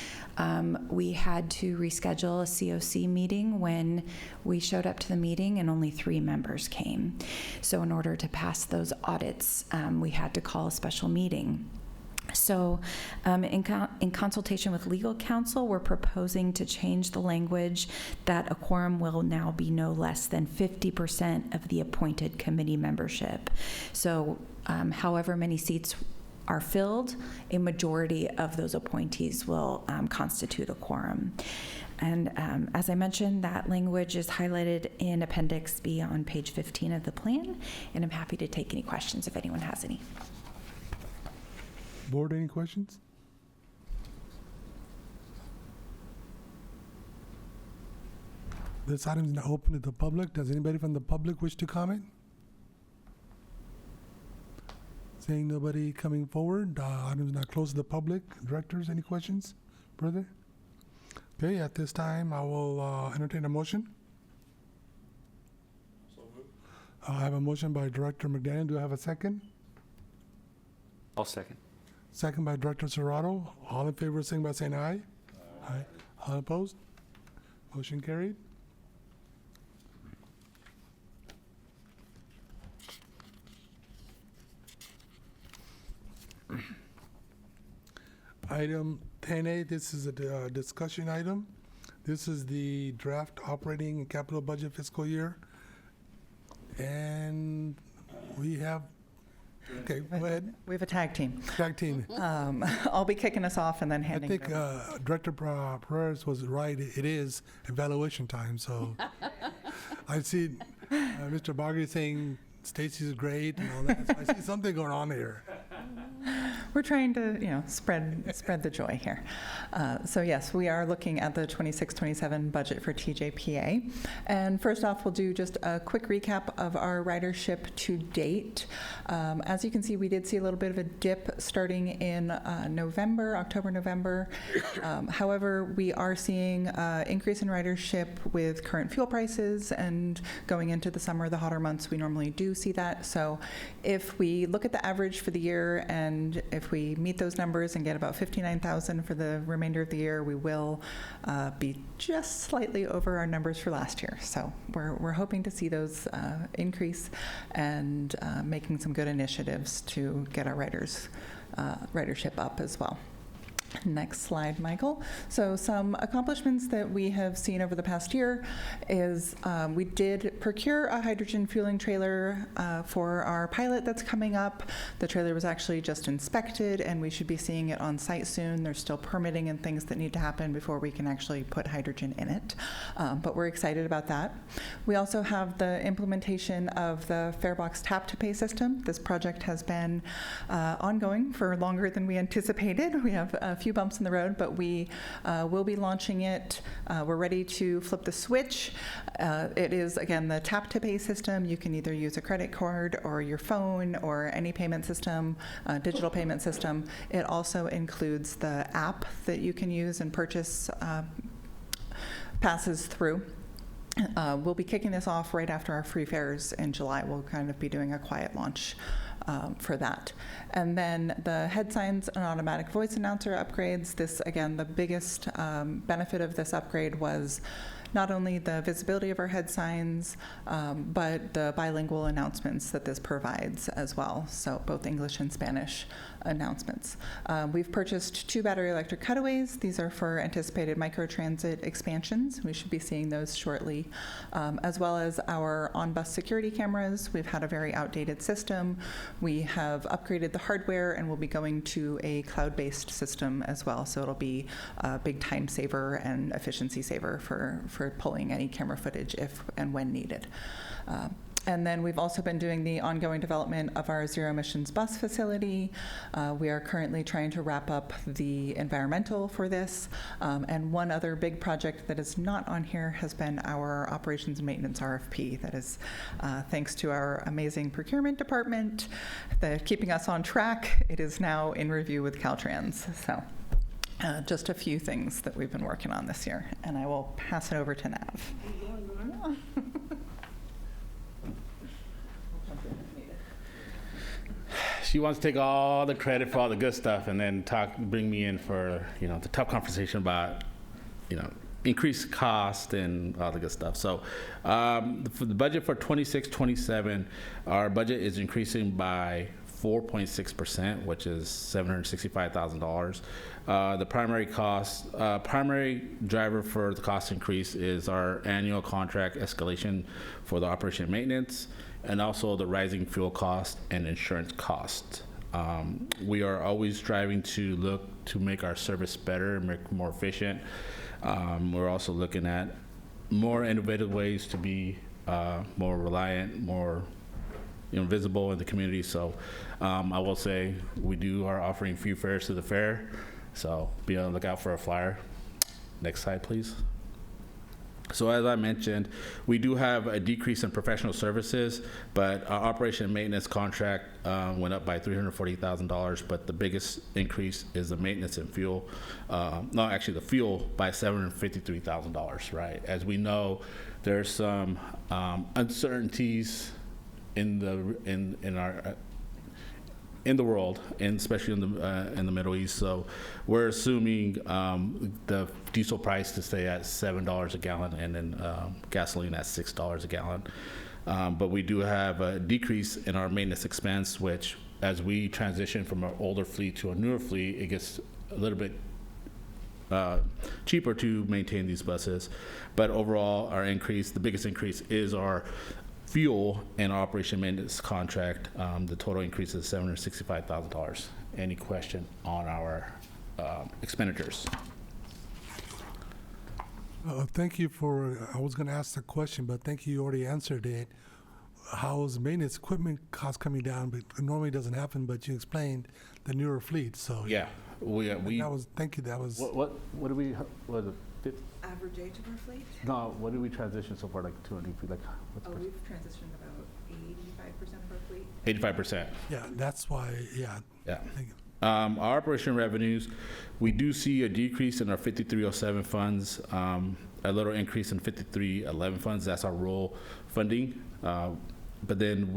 we had to reschedule a COC meeting when we showed up to the meeting and only 3 members came. So in order to pass those audits, we had to call a special meeting. So in consultation with legal counsel, we're proposing to change the language that a quorum will now be no less than 50% of the appointed committee membership. So however many seats are filled, a majority of those appointees will constitute a quorum. And as I mentioned, that language is highlighted in Appendix B on page 15 of the plan, and I'm happy to take any questions if anyone has any. Board, any questions? This item is now open to the public. Does anybody from the public wish to comment? Seeing nobody coming forward, item is now closed to the public. Directors, any questions? Brother? Okay, at this time, I will entertain a motion. I have a motion by Director McDaniel. Do I have a second? I'll second. Second by Director Serrato. All in favor, sing by saying aye. Aye. All opposed? Motion carried. Item 10A, this is a discussion item. This is the draft operating and capital budget fiscal year. And we have, okay, go ahead. We have a tag team. Tag team. I'll be kicking us off and then I handing think it over. Director Perez was right. It is evaluation time, so I see Mr. Barger saying Stacy's great and all that. So I see something going on here. We're trying to, spread the joy here. So yes, we are looking at the 26-27 budget for TJPA. And first off, we'll do just a quick recap of our ridership to date. As you can see, we did see a little bit of a dip starting in October, November. However, we are seeing increase in ridership with current fuel prices, and going into the summer, the hotter months, we normally do see that. So if we look at the average for the year, and if we meet those numbers and get about 59,000 for the remainder of the year, we will be just slightly over our numbers for last year. So we're hoping to see those increase, and making some good initiatives to get our ridership up as well. Next slide, Michael. So some accomplishments that we have seen over the past year is we did procure a hydrogen fueling trailer for our pilot that's coming up. The trailer was actually just inspected, and we should be seeing it on site soon. There's still permitting and things that need to happen before we can actually put hydrogen in it, but we're excited about that. We also have the implementation of the Farebox Tap to Pay system. This project has been ongoing for longer than we anticipated. We have a few bumps in the road, but we will be launching it. We're ready to flip the switch. It is, again, the tap to pay system. You can either use a credit card or your phone or any payment system, digital payment system. It also includes the app that you can use and purchase passes through. We'll be kicking this off right after our free fares in July. We'll kind of be doing a quiet launch for that. And then the head signs and automatic voice announcer upgrades. This, again, the biggest benefit of this upgrade was not only the visibility of our head signs, but the bilingual announcements that this provides as well. So both English and Spanish announcements. We've purchased 2 battery electric cutaways. These are for anticipated microtransit expansions. We should be seeing those shortly, as well as our on-bus security cameras. We've had a very outdated system. We have upgraded the hardware, and we'll be going to a cloud-based system as well. So it'll be a big time saver and efficiency saver for pulling any camera footage if and when needed. And then we've also been doing the ongoing development of our zero emissions bus facility. We are currently trying to wrap up the environmental for this. And one other big project that is not on here has been our operations and maintenance RFP. That is thanks to our amazing procurement department, keeping us on track. It is now in review with Caltrans. So just a few things that we've been working on this year. And I will pass it over to Nav. She wants to take all the credit for all the good stuff and then bring me in for, the tough conversation about, increased cost and all the good stuff. So for the budget for 26-27, our budget is increasing by 4.6%, which is $765,000. The primary driver for the cost increase is our annual contract escalation for the operation and maintenance, and also the rising fuel cost and insurance cost. We are always striving to look to make our service better and make more efficient. We're also looking at more innovative ways to be more reliant, more visible in the community. So I will say we are offering free fares to the fair. So be on the lookout for a flyer. Next slide, please. So as I mentioned, we do have a decrease in professional services, but our operation and maintenance contract went up by $340,000, but the biggest increase is the maintenance and fuel. The fuel by $753,000, right? As we know, there's some uncertainties in the world, and especially in the Middle East. So we're assuming the diesel price to stay at $7 a gallon, and then gasoline at $6 a gallon. But we do have a decrease in our maintenance expense, which as we transition from our older fleet to a newer fleet, it gets a little bit cheaper to maintain these buses. But overall, the biggest increase is our fuel and operation maintenance contract. The total increase is $765,000. Any question on our expenditures? Thank you I was going to ask the question, but thank you, you already answered it. How's maintenance equipment costs coming down? But it normally doesn't happen, but you explained the newer fleet, so. Yeah, Thank you, that was. What do we, what is it? Average age of our fleet? No, what did we transition so far, like 200 feet, like? We've transitioned about 85% of our fleet. 85%. Yeah, that's why, yeah. Yeah. Thank you. Our operation revenues, we do see a decrease in our 5307 funds, a little increase in 5311 funds. That's our rural funding. But then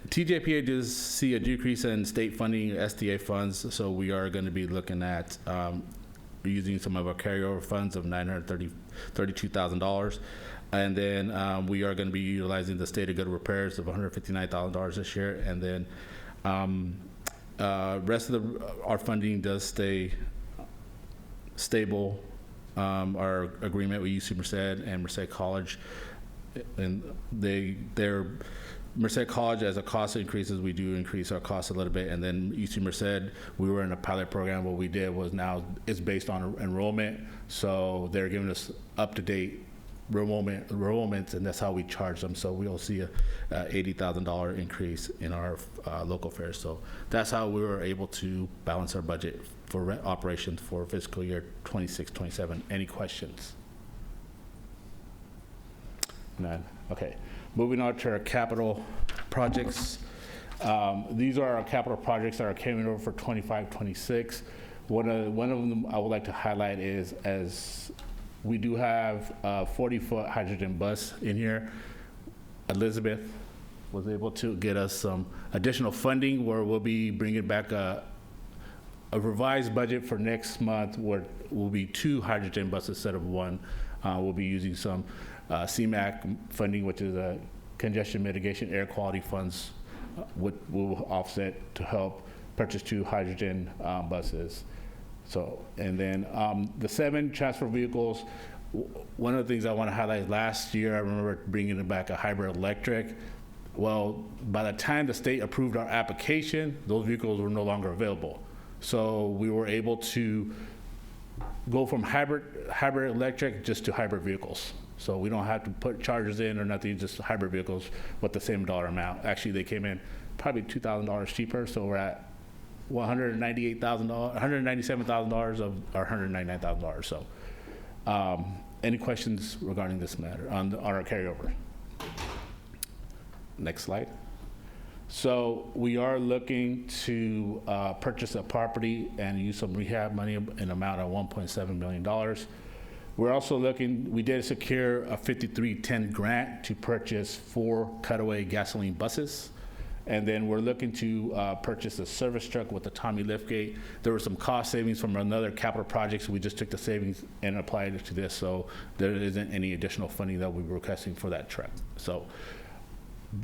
TJPA does see a decrease in state funding, SDA funds. So we are going to be looking at using some of our carryover funds of $932,000. And then we are going to be utilizing the state of good repairs of $159,000 this year. And then rest of our funding does stay stable. Our agreement with UC Merced and Merced College, and their Merced College, as a cost increases, we do increase our costs a little bit. And then UC Merced, we were in a pilot program. What we did was now it's based on enrollment, so they're giving us up-to-date enrollments, and that's how we charge them. So we'll see a $80,000 increase in our local fares. So that's how we were able to balance our budget for operations for fiscal year 26-27. Any questions? None. Okay. Moving on to our capital projects. These are our capital projects that are coming over for 25-26. One of them I would like to highlight is, as we do have a 40-foot hydrogen bus in here. Elizabeth was able to get us some additional funding where we'll be bringing back a revised budget for next month where will be 2 hydrogen buses instead of 1. We'll be using some CMAG funding, which is a congestion mitigation air quality funds, will offset to help purchase 2 hydrogen buses. So, and then the 7 transfer vehicles, one of the things I want to highlight, last year I remember bringing back a hybrid electric. Well, by the time the state approved our application, those vehicles were no longer available. So we were able to go from hybrid electric just to hybrid vehicles. So we don't have to put chargers in or nothing, just hybrid vehicles with the same dollar amount. Actually, they came in probably $2,000 cheaper, so we're at $197,000 of our $199,000. So, any questions regarding this matter on our carryover? Next slide. So we are looking to purchase a property and use some rehab money in an amount of $1.7 million. We're also we did secure a 5310 grant to purchase 4 cutaway gasoline buses. And then we're looking to purchase a service truck with a Tommy liftgate. There were some cost savings from another capital project, so we just took the savings and applied it to this. So there isn't any additional funding that we were requesting for that truck. So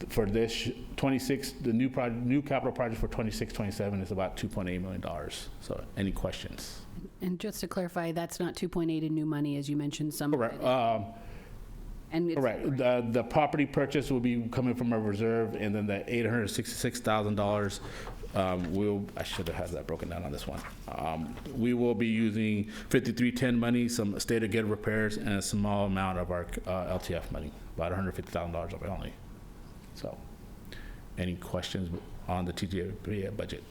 for this 26, the new capital project for 26-27 is about $2.8 million. So any questions? And just to clarify, that's not 2.8 in new money, as you mentioned, some of Correct. it. And it's, Correct. The property purchase will be coming from a reserve, and then the $866,000 I should have had that broken down on this one. We will be using 5310 money, some state of good repairs, and a small amount of our LTF money, about $150,000 of it only. So, any questions on the TGA budget?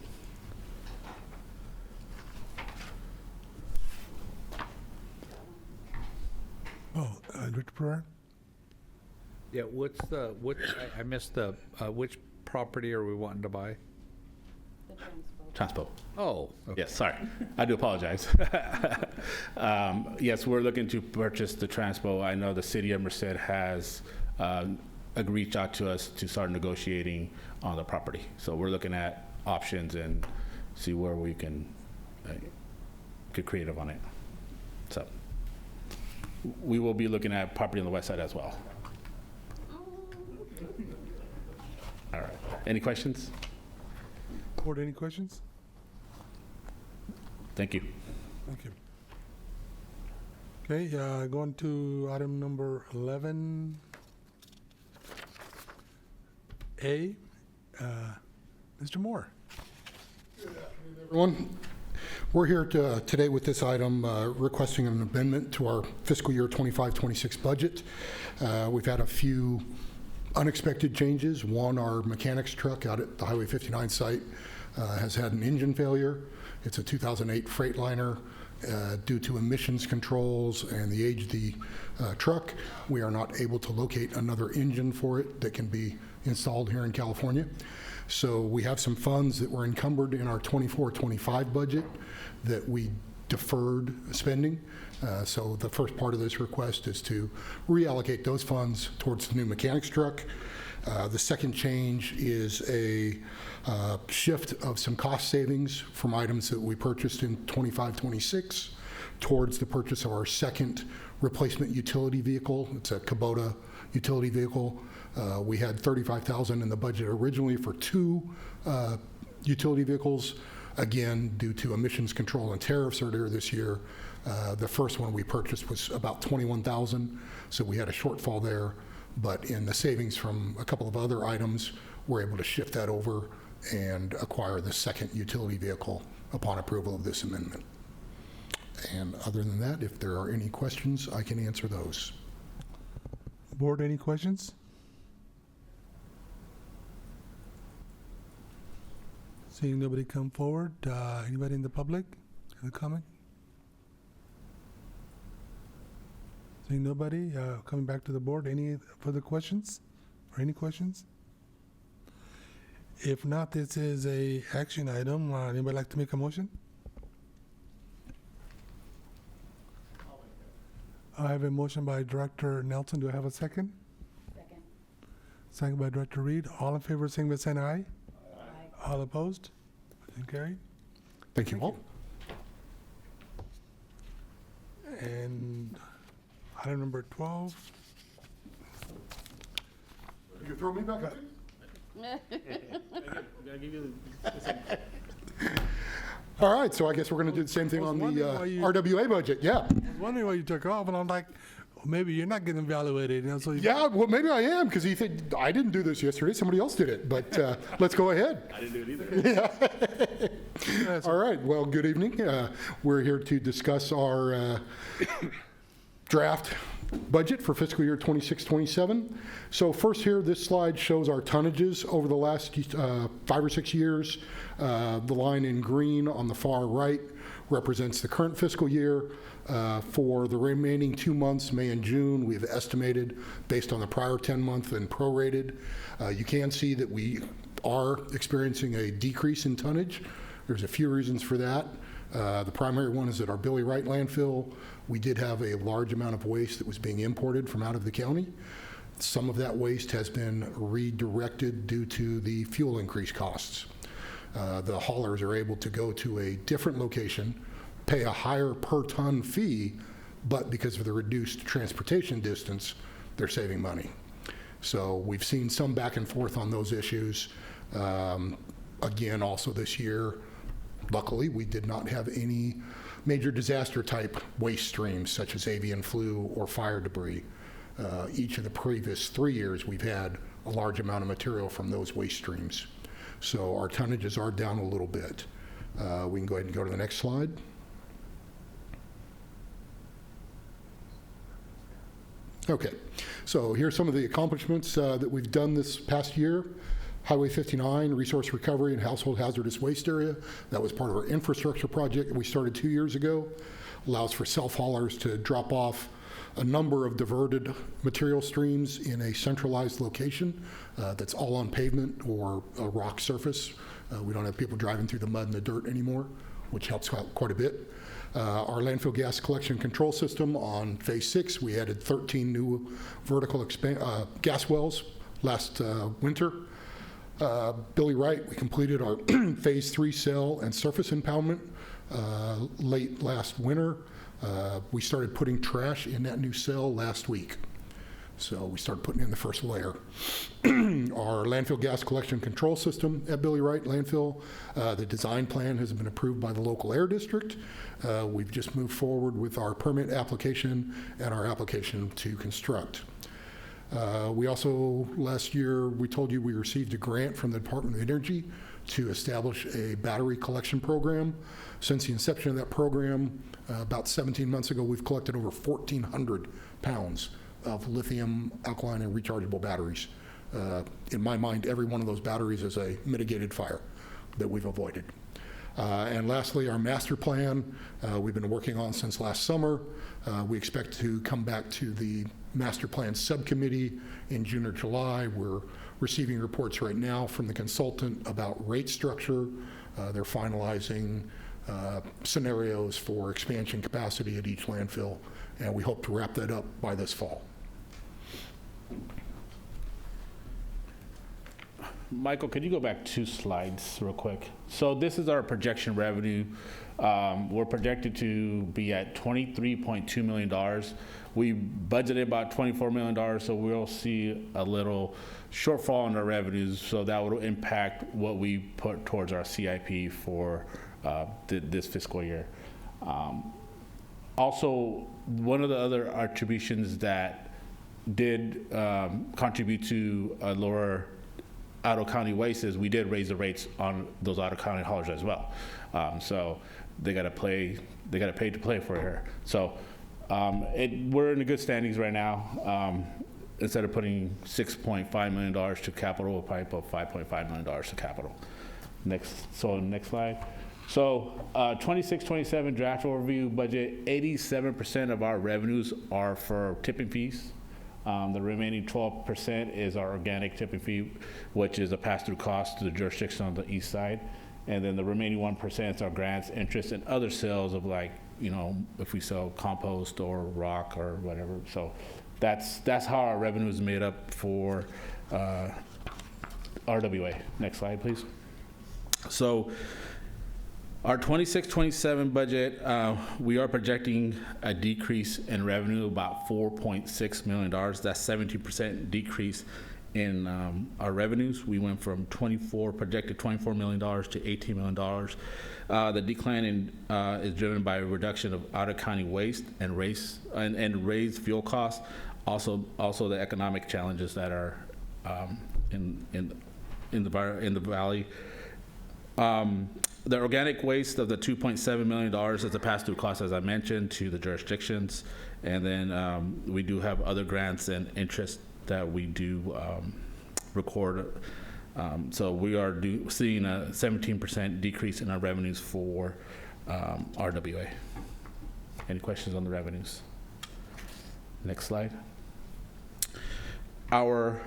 Director Pereira? Yeah, I missed which property are we wanting to buy? Transpo. Oh, okay. Yes, sorry. I do apologize. Yes, we're looking to purchase the Transpo. I know the city of Merced has reached out to us to start negotiating on the property. So we're looking at options and see where we can get creative on it. So we will be looking at property on the west side as well. All right. Any questions? Board, any questions? Thank you. Thank you. Okay, going to item number 11A. Mr. Moore. Everyone, we're here today with this item requesting an amendment to our fiscal year 25-26 budget. We've had a few unexpected changes. One, our mechanics truck out at the Highway 59 site has had an engine failure. It's a 2008 Freightliner. Due to emissions controls and the age of the truck, we are not able to locate another engine for it that can be installed here in California. So we have some funds that were encumbered in our 24-25 budget that we deferred spending. So the first part of this request is to reallocate those funds towards the new mechanics truck. The second change is a shift of some cost savings from items that we purchased in 25-26 towards the purchase of our second replacement utility vehicle. It's a Kubota utility vehicle. We had $35,000 in the budget originally for two utility vehicles. Again, due to emissions control and tariffs earlier this year, the first one we purchased was about $21,000, so we had a shortfall there. But in the savings from a couple of other items, we're able to shift that over and acquire the second utility vehicle upon approval of this amendment. And other than that, if there are any questions, I can answer those. Board, any questions? Seeing nobody come forward, anybody in the public have a comment? Seeing nobody, coming back to the board, any further questions or any questions? If not, this is a action item. Anybody like to make a motion? I have a motion by Director Nelson. Do I have a second? Second. Second by Director Reed. All in favor, saying by saying aye. Aye. All opposed? Motion carried. Thank you all. And item number 12. You can throw me back up. All right, so I guess we're going to do the same thing on the RWA budget. Yeah. I was wondering why you took off, and I'm like, well, maybe you're not getting evaluated. So Yeah, well, maybe I am, because he said, I didn't do this yesterday, somebody else did it, but let's go ahead. I didn't do it either. Yeah. All right, well, good evening. We're here to discuss our draft budget for fiscal year 26-27. So first here, this slide shows our tonnages over the last 5 or 6 years. The line in green on the far right represents the current fiscal year. For the remaining 2 months, May and June, we've estimated based on the prior 10-month and prorated. You can see that we are experiencing a decrease in tonnage. There's a few reasons for that. The primary one is at our Billy Wright landfill. We did have a large amount of waste that was being imported from out of the county. Some of that waste has been redirected due to the fuel increase costs. The haulers are able to go to a different location, pay a higher per ton fee, but because of the reduced transportation distance, they're saving money. So we've seen some back and forth on those issues. Again, also this year, luckily, we did not have any major disaster type waste streams such as avian flu or fire debris. Each of the previous 3 years, we've had a large amount of material from those waste streams. So our tonnages are down a little bit. We can go ahead and go to the next slide. Okay, so here's some of the accomplishments that we've done this past year. Highway 59, resource recovery and household hazardous waste area. That was part of our infrastructure project that we started 2 years ago. Allows for self-haulers to drop off a number of diverted material streams in a centralized location that's all on pavement or a rock surface. We don't have people driving through the mud and the dirt anymore, which helps out quite a bit. Our landfill gas collection control system on phase 6, we added 13 new vertical gas wells last winter. Billy Wright, we completed our phase 3 cell and surface impoundment late last winter. We started putting trash in that new cell last week. So we started putting in the first layer. Our landfill gas collection control system at Billy Wright Landfill, the design plan has been approved by the local air district. We've just moved forward with our permit application and our application to construct. We also, last year, we told you we received a grant from the Department of Energy to establish a battery collection program. Since the inception of that program, about 17 months ago, we've collected over 1,400 pounds of lithium, alkaline, and rechargeable batteries. In my mind, every one of those batteries is a mitigated fire that we've avoided. And lastly, our master plan, we've been working on since last summer. We expect to come back to the master plan subcommittee in June or July. We're receiving reports right now from the consultant about rate structure. They're finalizing scenarios for expansion capacity at each landfill, and we hope to wrap that up by this fall. Michael, could you go back 2 slides real quick? So this is our projection revenue. We're projected to be at $23.2 million. We budgeted about $24 million, so we'll see a little shortfall in our revenues, so that will impact what we put towards our CIP for this fiscal year. Also, one of the other attributions that did contribute to a lower out-of-county waste is we did raise the rates on those out-of-county haulers as well. So they got to pay to play for here. So we're in the good standings right now. Instead of putting $6.5 million to capital, we'll probably put $5.5 million to capital. Next slide. So 26-27 draft overview budget, 87% of our revenues are for tipping fees. The remaining 12% is our organic tipping fee, which is a pass-through cost to the jurisdiction on the east side. And then the remaining 1% is our grants, interest, and other sales of, like, you know, if we sell compost or rock or whatever. So that's how our revenue is made up for RWA. Next slide, please. So our 26-27 budget, we are projecting a decrease in revenue about $4.6 million. That's 17% decrease in our revenues. We went from projected $24 million to $18 million. The decline is driven by a reduction of out-of-county waste and raised fuel costs. Also the economic challenges that are in the valley. The organic waste of the $2.7 million is a pass-through cost, as I mentioned, to the jurisdictions. And then we do have other grants and interest that we do record. So we are seeing a 17% decrease in our revenues for RWA. Any questions on the revenues? Next slide. Our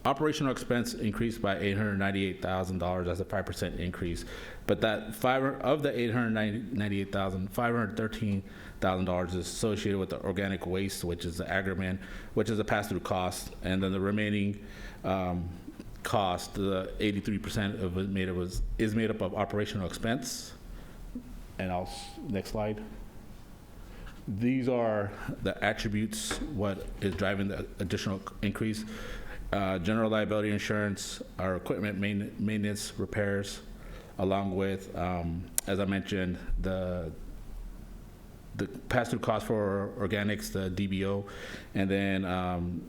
operational expense increased by $898,000. That's a 5% increase. But of the $898,000, $513,000 is associated with the organic waste, which is the agriment, which is a pass-through cost. And then the remaining cost, the 83% of it is made up of operational expense. And next slide. These are the attributes, what is driving the additional increase. General liability insurance, our equipment maintenance, repairs, along with, as I mentioned, the pass-through cost for organics, the DBO, and then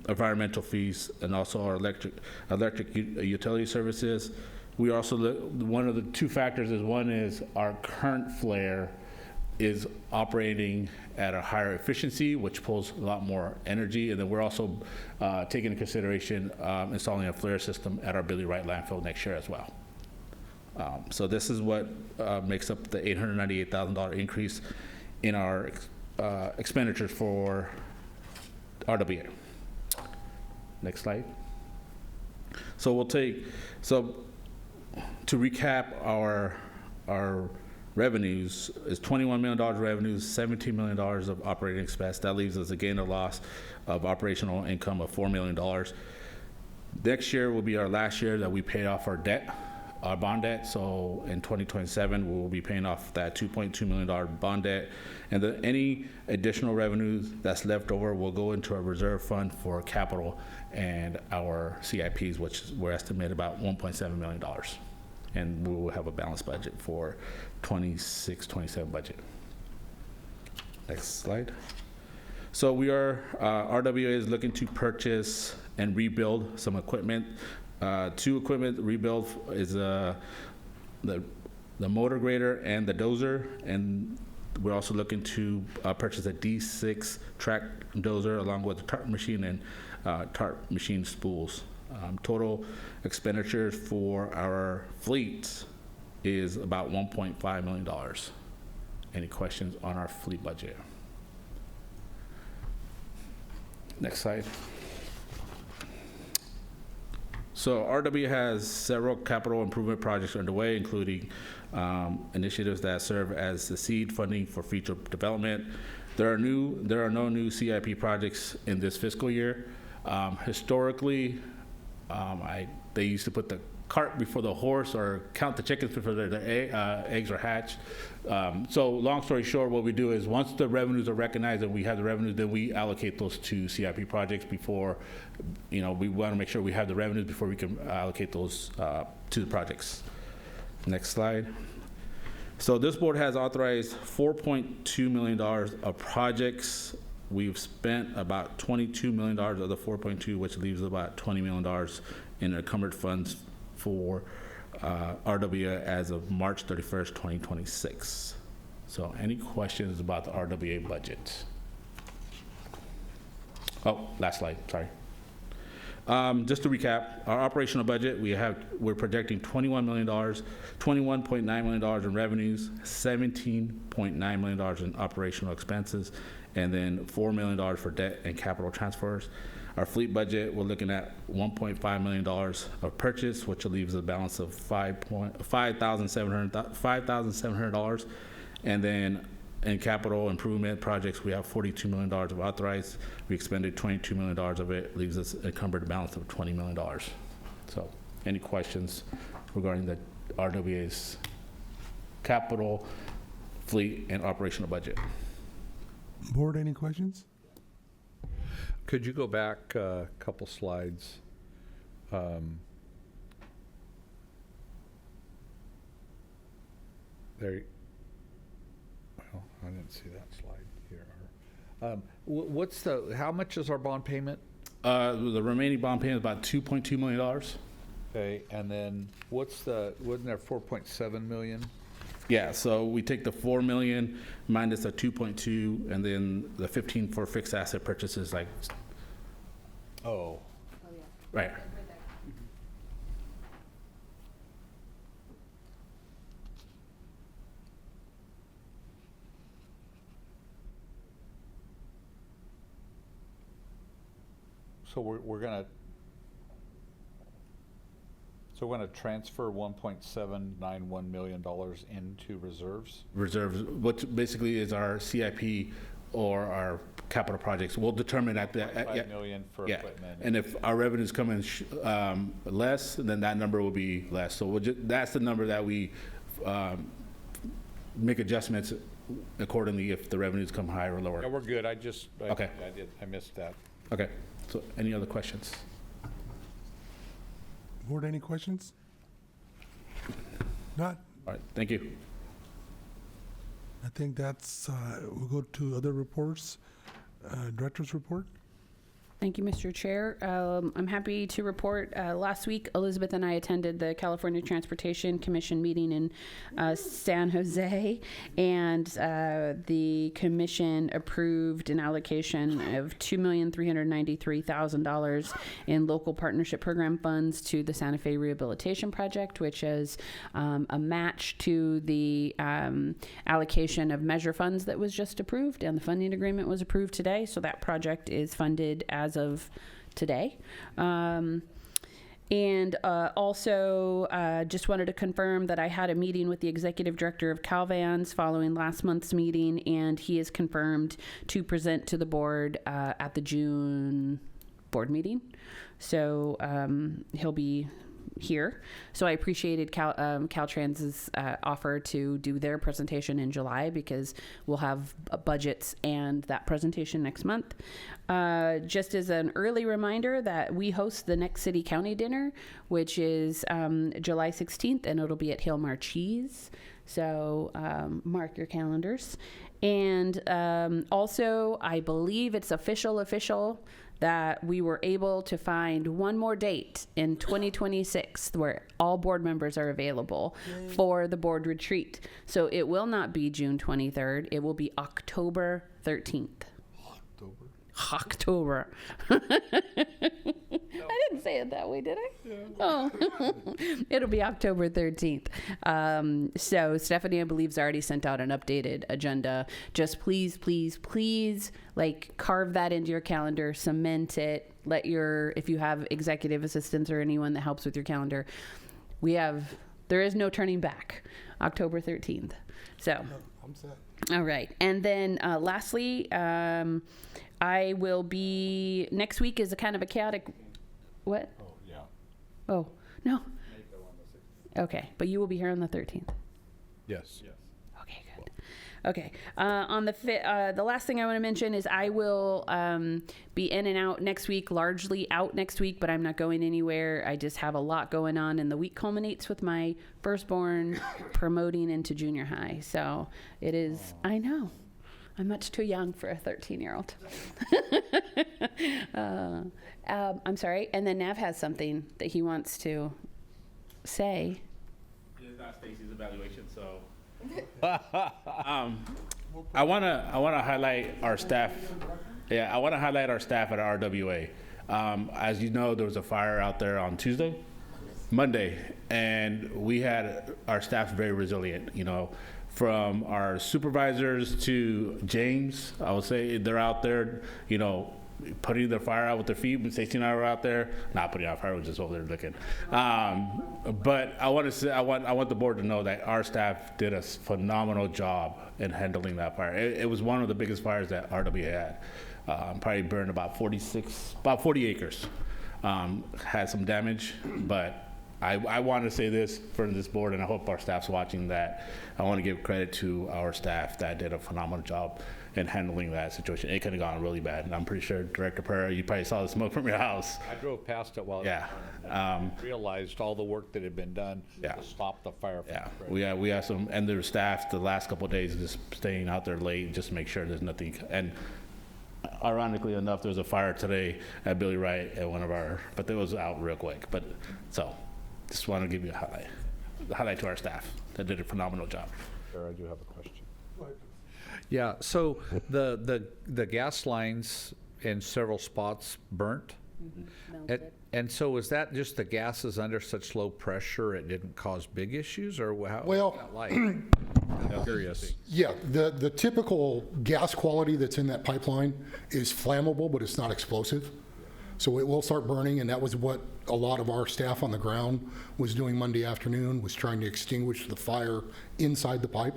environmental fees, and also our electric utility services. We also one of the two factors is one is our current flare is operating at a higher efficiency, which pulls a lot more energy, and then we're also taking into consideration installing a flare system at our Billy Wright landfill next year as well. So this is what makes up the $898,000 increase in our expenditures for RWA. Next slide. So to recap our revenues is $21 million revenues, $17 million of operating expense. That leaves us a gain or loss of operational income of $4 million. Next year will be our last year that we paid off our debt, our bond debt. So in 2027, we will be paying off that $2.2 million bond debt. And any additional revenues that's left over will go into a reserve fund for capital and our CIPs, which we're estimated about $1.7 million. And we will have a balanced budget for 26-27 budget. Next slide. So we are, RWA is looking to purchase and rebuild some equipment. Two equipment rebuild is the motor grader and the dozer, and we're also looking to purchase a D6 track dozer along with the tarp machine and tarp machine spools. Total expenditures for our fleet is about $1.5 million. Any questions on our fleet budget? Next slide. So RW has several capital improvement projects underway, including initiatives that serve as the seed funding for future development. There are no new CIP projects in this fiscal year. Historically, they used to put the cart before the horse or count the chickens before their eggs are hatched. So long story short, what we do is once the revenues are recognized and we have the revenues, then we allocate those to CIP projects before, we want to make sure we have the revenues before we can allocate those to the projects. Next slide. So this board has authorized $4.2 million of projects. We've spent about $22 million of the 4.2, which leaves about $20 million in encumbered funds for RWA as of March 31st, 2026. So any questions about the RWA budget? Oh, last slide, sorry. Just to recap, our operational budget, we're projecting $21.9 million in revenues, $17.9 million in operational expenses, and then $4 million for debt and capital transfers. Our fleet budget, we're looking at $1.5 million of purchase, which leaves a balance of $5,700. And then in capital improvement projects, we have $42 million of authorized. We expended $22 million of it, leaves us a encumbered balance of $20 million. So any questions regarding the RWA's capital, fleet, and operational budget? Board, any questions? Could you go back a couple slides? There. Well, I didn't see that slide here. How much is our bond payment? The remaining bond payment is about $2.2 million. Okay, and then wasn't there 4.7 million? Yeah, so we take the 4 million minus the 2.2, and then the 15 for fixed asset purchases, like. Oh. Right. So we're gonna transfer $1.791 million into reserves? Reserves, which basically is our CIP or our capital projects. We'll determine at the. $5 million for equipment. And if our revenues come in less, then that number will be less. So that's the number that we make adjustments accordingly if the revenues come high or lower. Yeah, we're good. I Okay. I missed that. Okay, so any other questions? Board, any questions? Not. All right, thank you. I think that's, we'll go to other reports. Director's report. Thank you, Mr. Chair. I'm happy to report, last week, Elizabeth and I attended the California Transportation Commission meeting in San Jose, and the commission approved an allocation of $2,393,000 in local partnership program funds to the Santa Fe Rehabilitation Project, which is a match to the allocation of measure funds that was just approved, and the funding agreement was approved today, so that project is funded as of today. Also, just wanted to confirm that I had a meeting with the executive director of Calvans following last month's meeting, and he is confirmed to present to the board at the June board meeting. So he'll be here. So I appreciated Caltrans's offer to do their presentation in July, because we'll have budgets and that presentation next month. Just as an early reminder that we host the next city county dinner, which is July 16th, and it'll be at Hail Marcheese. So mark your calendars. And also, I believe it's official that we were able to find one more date in 2026 where all board members are available for the board retreat. So it will not be June 23rd. It will be October 13th. October. I didn't say it that way, did I? Yeah. Oh, it'll be October 13th. So Stephanie, I believe, has already sent out an updated agenda. Just please, like, carve that into your calendar, cement it. If you have executive assistants or anyone that helps with your calendar, there is no turning back. October 13th. So. I'm set. All right. And then lastly, I will be, next week is a kind of a chaotic, what? Oh, yeah. Oh, no. Okay, but you will be here on the 13th. Yes. Okay, good. Okay, the last thing I want to mention is I will be in and out next week, largely out next week, but I'm not going anywhere. I just have a lot going on, and the week culminates with my firstborn promoting into junior high. So it is, I know. I'm much too young for a 13-year-old. I'm sorry. And then Nav has something that he wants to say. It's not Stacy's evaluation, so. I wanna highlight our staff. Yeah, I wanna highlight our staff at RWA. As you know, there was a fire out there on Monday, and we had our staff very resilient. From our supervisors to James, I would say they're out there, putting the fire out with their feet. Stacey and I were out there, not putting out fire, we were just over there looking. But I want to say, I want the board to know that our staff did a phenomenal job in handling that fire. It was one of the biggest fires that RWA had. Probably burned about 40 acres. Had some damage, but I want to say this for this board, and I hope our staff's watching, that I want to give credit to our staff that did a phenomenal job in handling that situation. It could have gone really bad, and I'm pretty sure Director Pereira, you probably saw the smoke from your house. I drove past it while realized all the work that had been done to stop the fire. We have some, and their staff the last couple of days just staying out there late just to make sure there's nothing. And ironically enough, there was a fire today at Billy Wright at but it was out real quick. But so. Just want to give you a highlight to our staff that did a phenomenal job. Sure, I do have a question. Yeah, so the gas lines in several spots burnt. And so is that just the gas is under such low pressure it didn't cause big issues, or how? Well, I'm curious. Yeah, the typical gas quality that's in that pipeline is flammable, but it's not explosive. So it will start burning, and that was what a lot of our staff on the ground was doing Monday afternoon, was trying to extinguish the fire inside the pipe.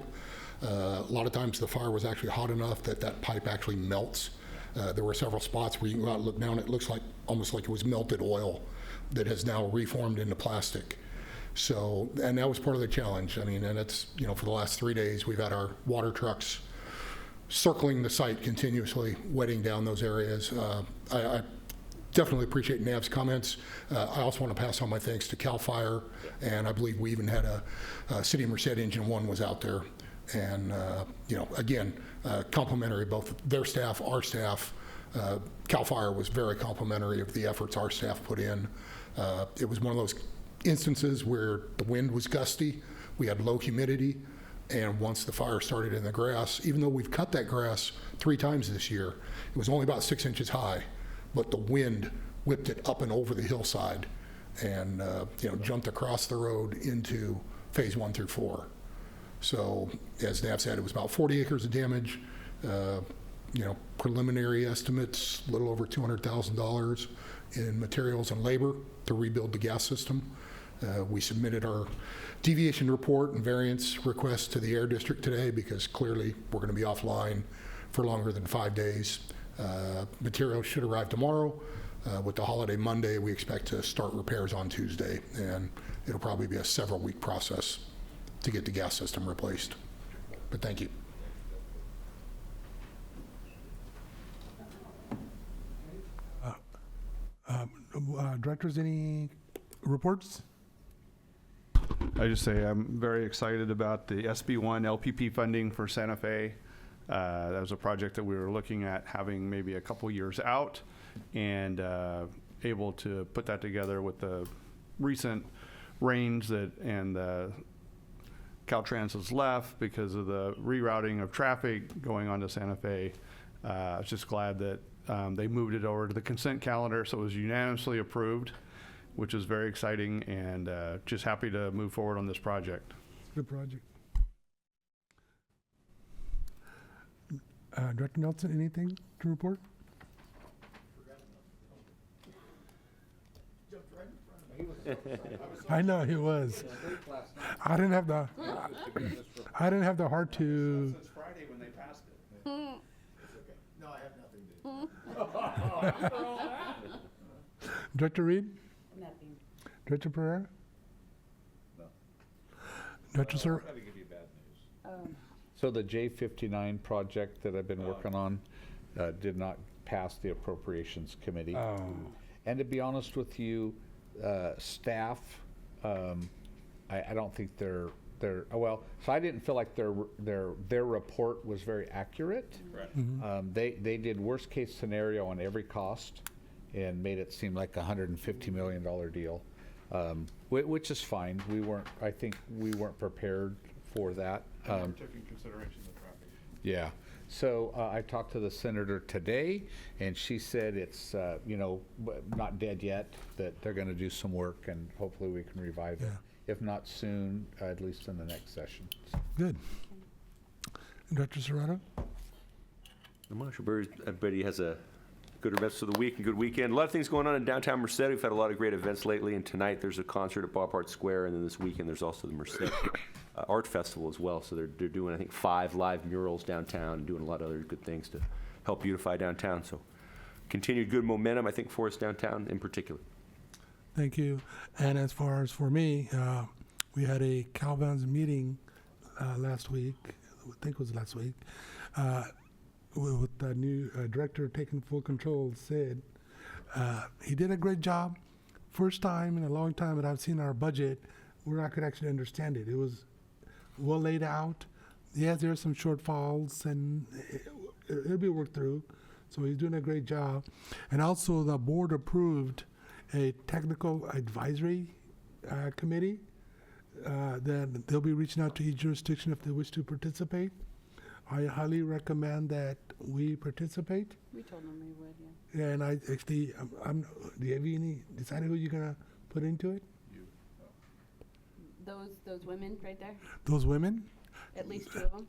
A lot of times the fire was actually hot enough that pipe actually melts. There were several spots where you can go out and look down, it looks like almost like it was melted oil that has now reformed into plastic. So, and that was part of the challenge. I mean, and it's, you know, for the last 3 days, we've had our water trucks circling the site continuously, wetting down those areas. I definitely appreciate Nav's comments. I also want to pass on my thanks to CAL FIRE, and I believe we even had a City of Merced Engine 1 was out there. And, you know, again, complimentary, both their staff, our staff. CAL FIRE was very complimentary of the efforts our staff put in. It was one of those instances where the wind was gusty, we had low humidity, and once the fire started in the grass, even though we've cut that grass 3 times this year, it was only about 6 inches high, but the wind whipped it up and over the hillside and you know, jumped across the road into phase 1 through 4. So as Nav said, it was about 40 acres of damage. You know, preliminary estimates, a little over $200,000 in materials and labor to rebuild the gas system. We submitted our deviation report and variance request to the Air District today because clearly we're going to be offline for longer than 5 days. Materials should arrive tomorrow. With the holiday Monday, we expect to start repairs on Tuesday, and it'll probably be a several-week process to get the gas system replaced. But thank you. Directors, any reports? I just say I'm very excited about the SB1 LPP funding for Santa Fe. That was a project that we were looking at having maybe a couple years out, and able to put that together with the recent rains that and the Caltrans has left because of the rerouting of traffic going on to Santa Fe. I was just glad that they moved it over to the consent calendar, so it was unanimously approved, which is very exciting, and just happy to move forward on this project. Good project. Director Nelson, anything to report? I know he was. I didn't have the heart to. Since Friday when they passed it. No, I have nothing. Director Reed? Nothing. Director Pereira? No. Director Sir? I've got to give you bad news. So the J59 project that I've been working on did not pass the appropriations committee. And to be honest with you, staff, I don't think they're well. So I didn't feel like their report was very accurate. Right. They did worst case scenario on every cost and made it seem like a $150 million deal, which is fine. I think we weren't prepared for that. And took in consideration the traffic. Yeah. So I talked to the senator today, and she said it's you know, not dead yet, that they're going to do some work, and hopefully we can revive it. If not soon, at least in the next session. Good. Director Serrato? I'm not sure everybody has a good rest of the week and good weekend. A lot of things going on in downtown Merced. We've had a lot of great events lately, and tonight there's a concert at Boppard Square, and then this weekend there's also the Merced Art Festival as well. So they're doing, I think, 5 live murals downtown and doing a lot of other good things to help beautify downtown. So continued good momentum, I think, for us downtown in particular. Thank you. And as far as for me, we had a Calvin's meeting last week, I think it was last week, with the new director taking full control, Sid. He did a great job. First time in a long time that I've seen our budget where I could actually understand it. It was well laid out. Yes, there are some shortfalls, and it'll be worked through. So he's doing a great job. And also the board approved a technical advisory committee that they'll be reaching out to each jurisdiction if they wish to participate. I highly recommend that we participate. We told them we would, yeah. And I actually, do you have any decided who you're gonna put into it? Those women right there, Those women? at least 2 of them.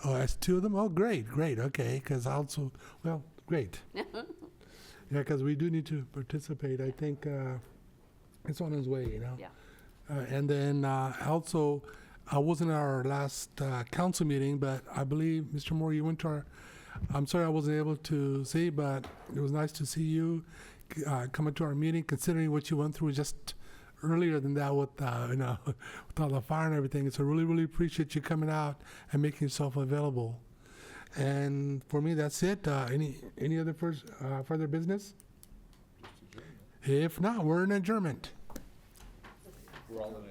Oh, that's 2 of them? Oh, great, okay, because also, well, great. Yeah, because we do need to participate. I think it's on its way, you know? Yeah. And then also, I wasn't at our last council meeting, but I believe, Mr. Moore, you went to our, I'm sorry I wasn't able to see, but it was nice to see you coming to our meeting, considering what you went through just earlier than that with, you know, with all the fire and everything. So really, really appreciate you coming out and making yourself available. And for me, that's it. Any other further business? If not, we're in adjournment. We're all in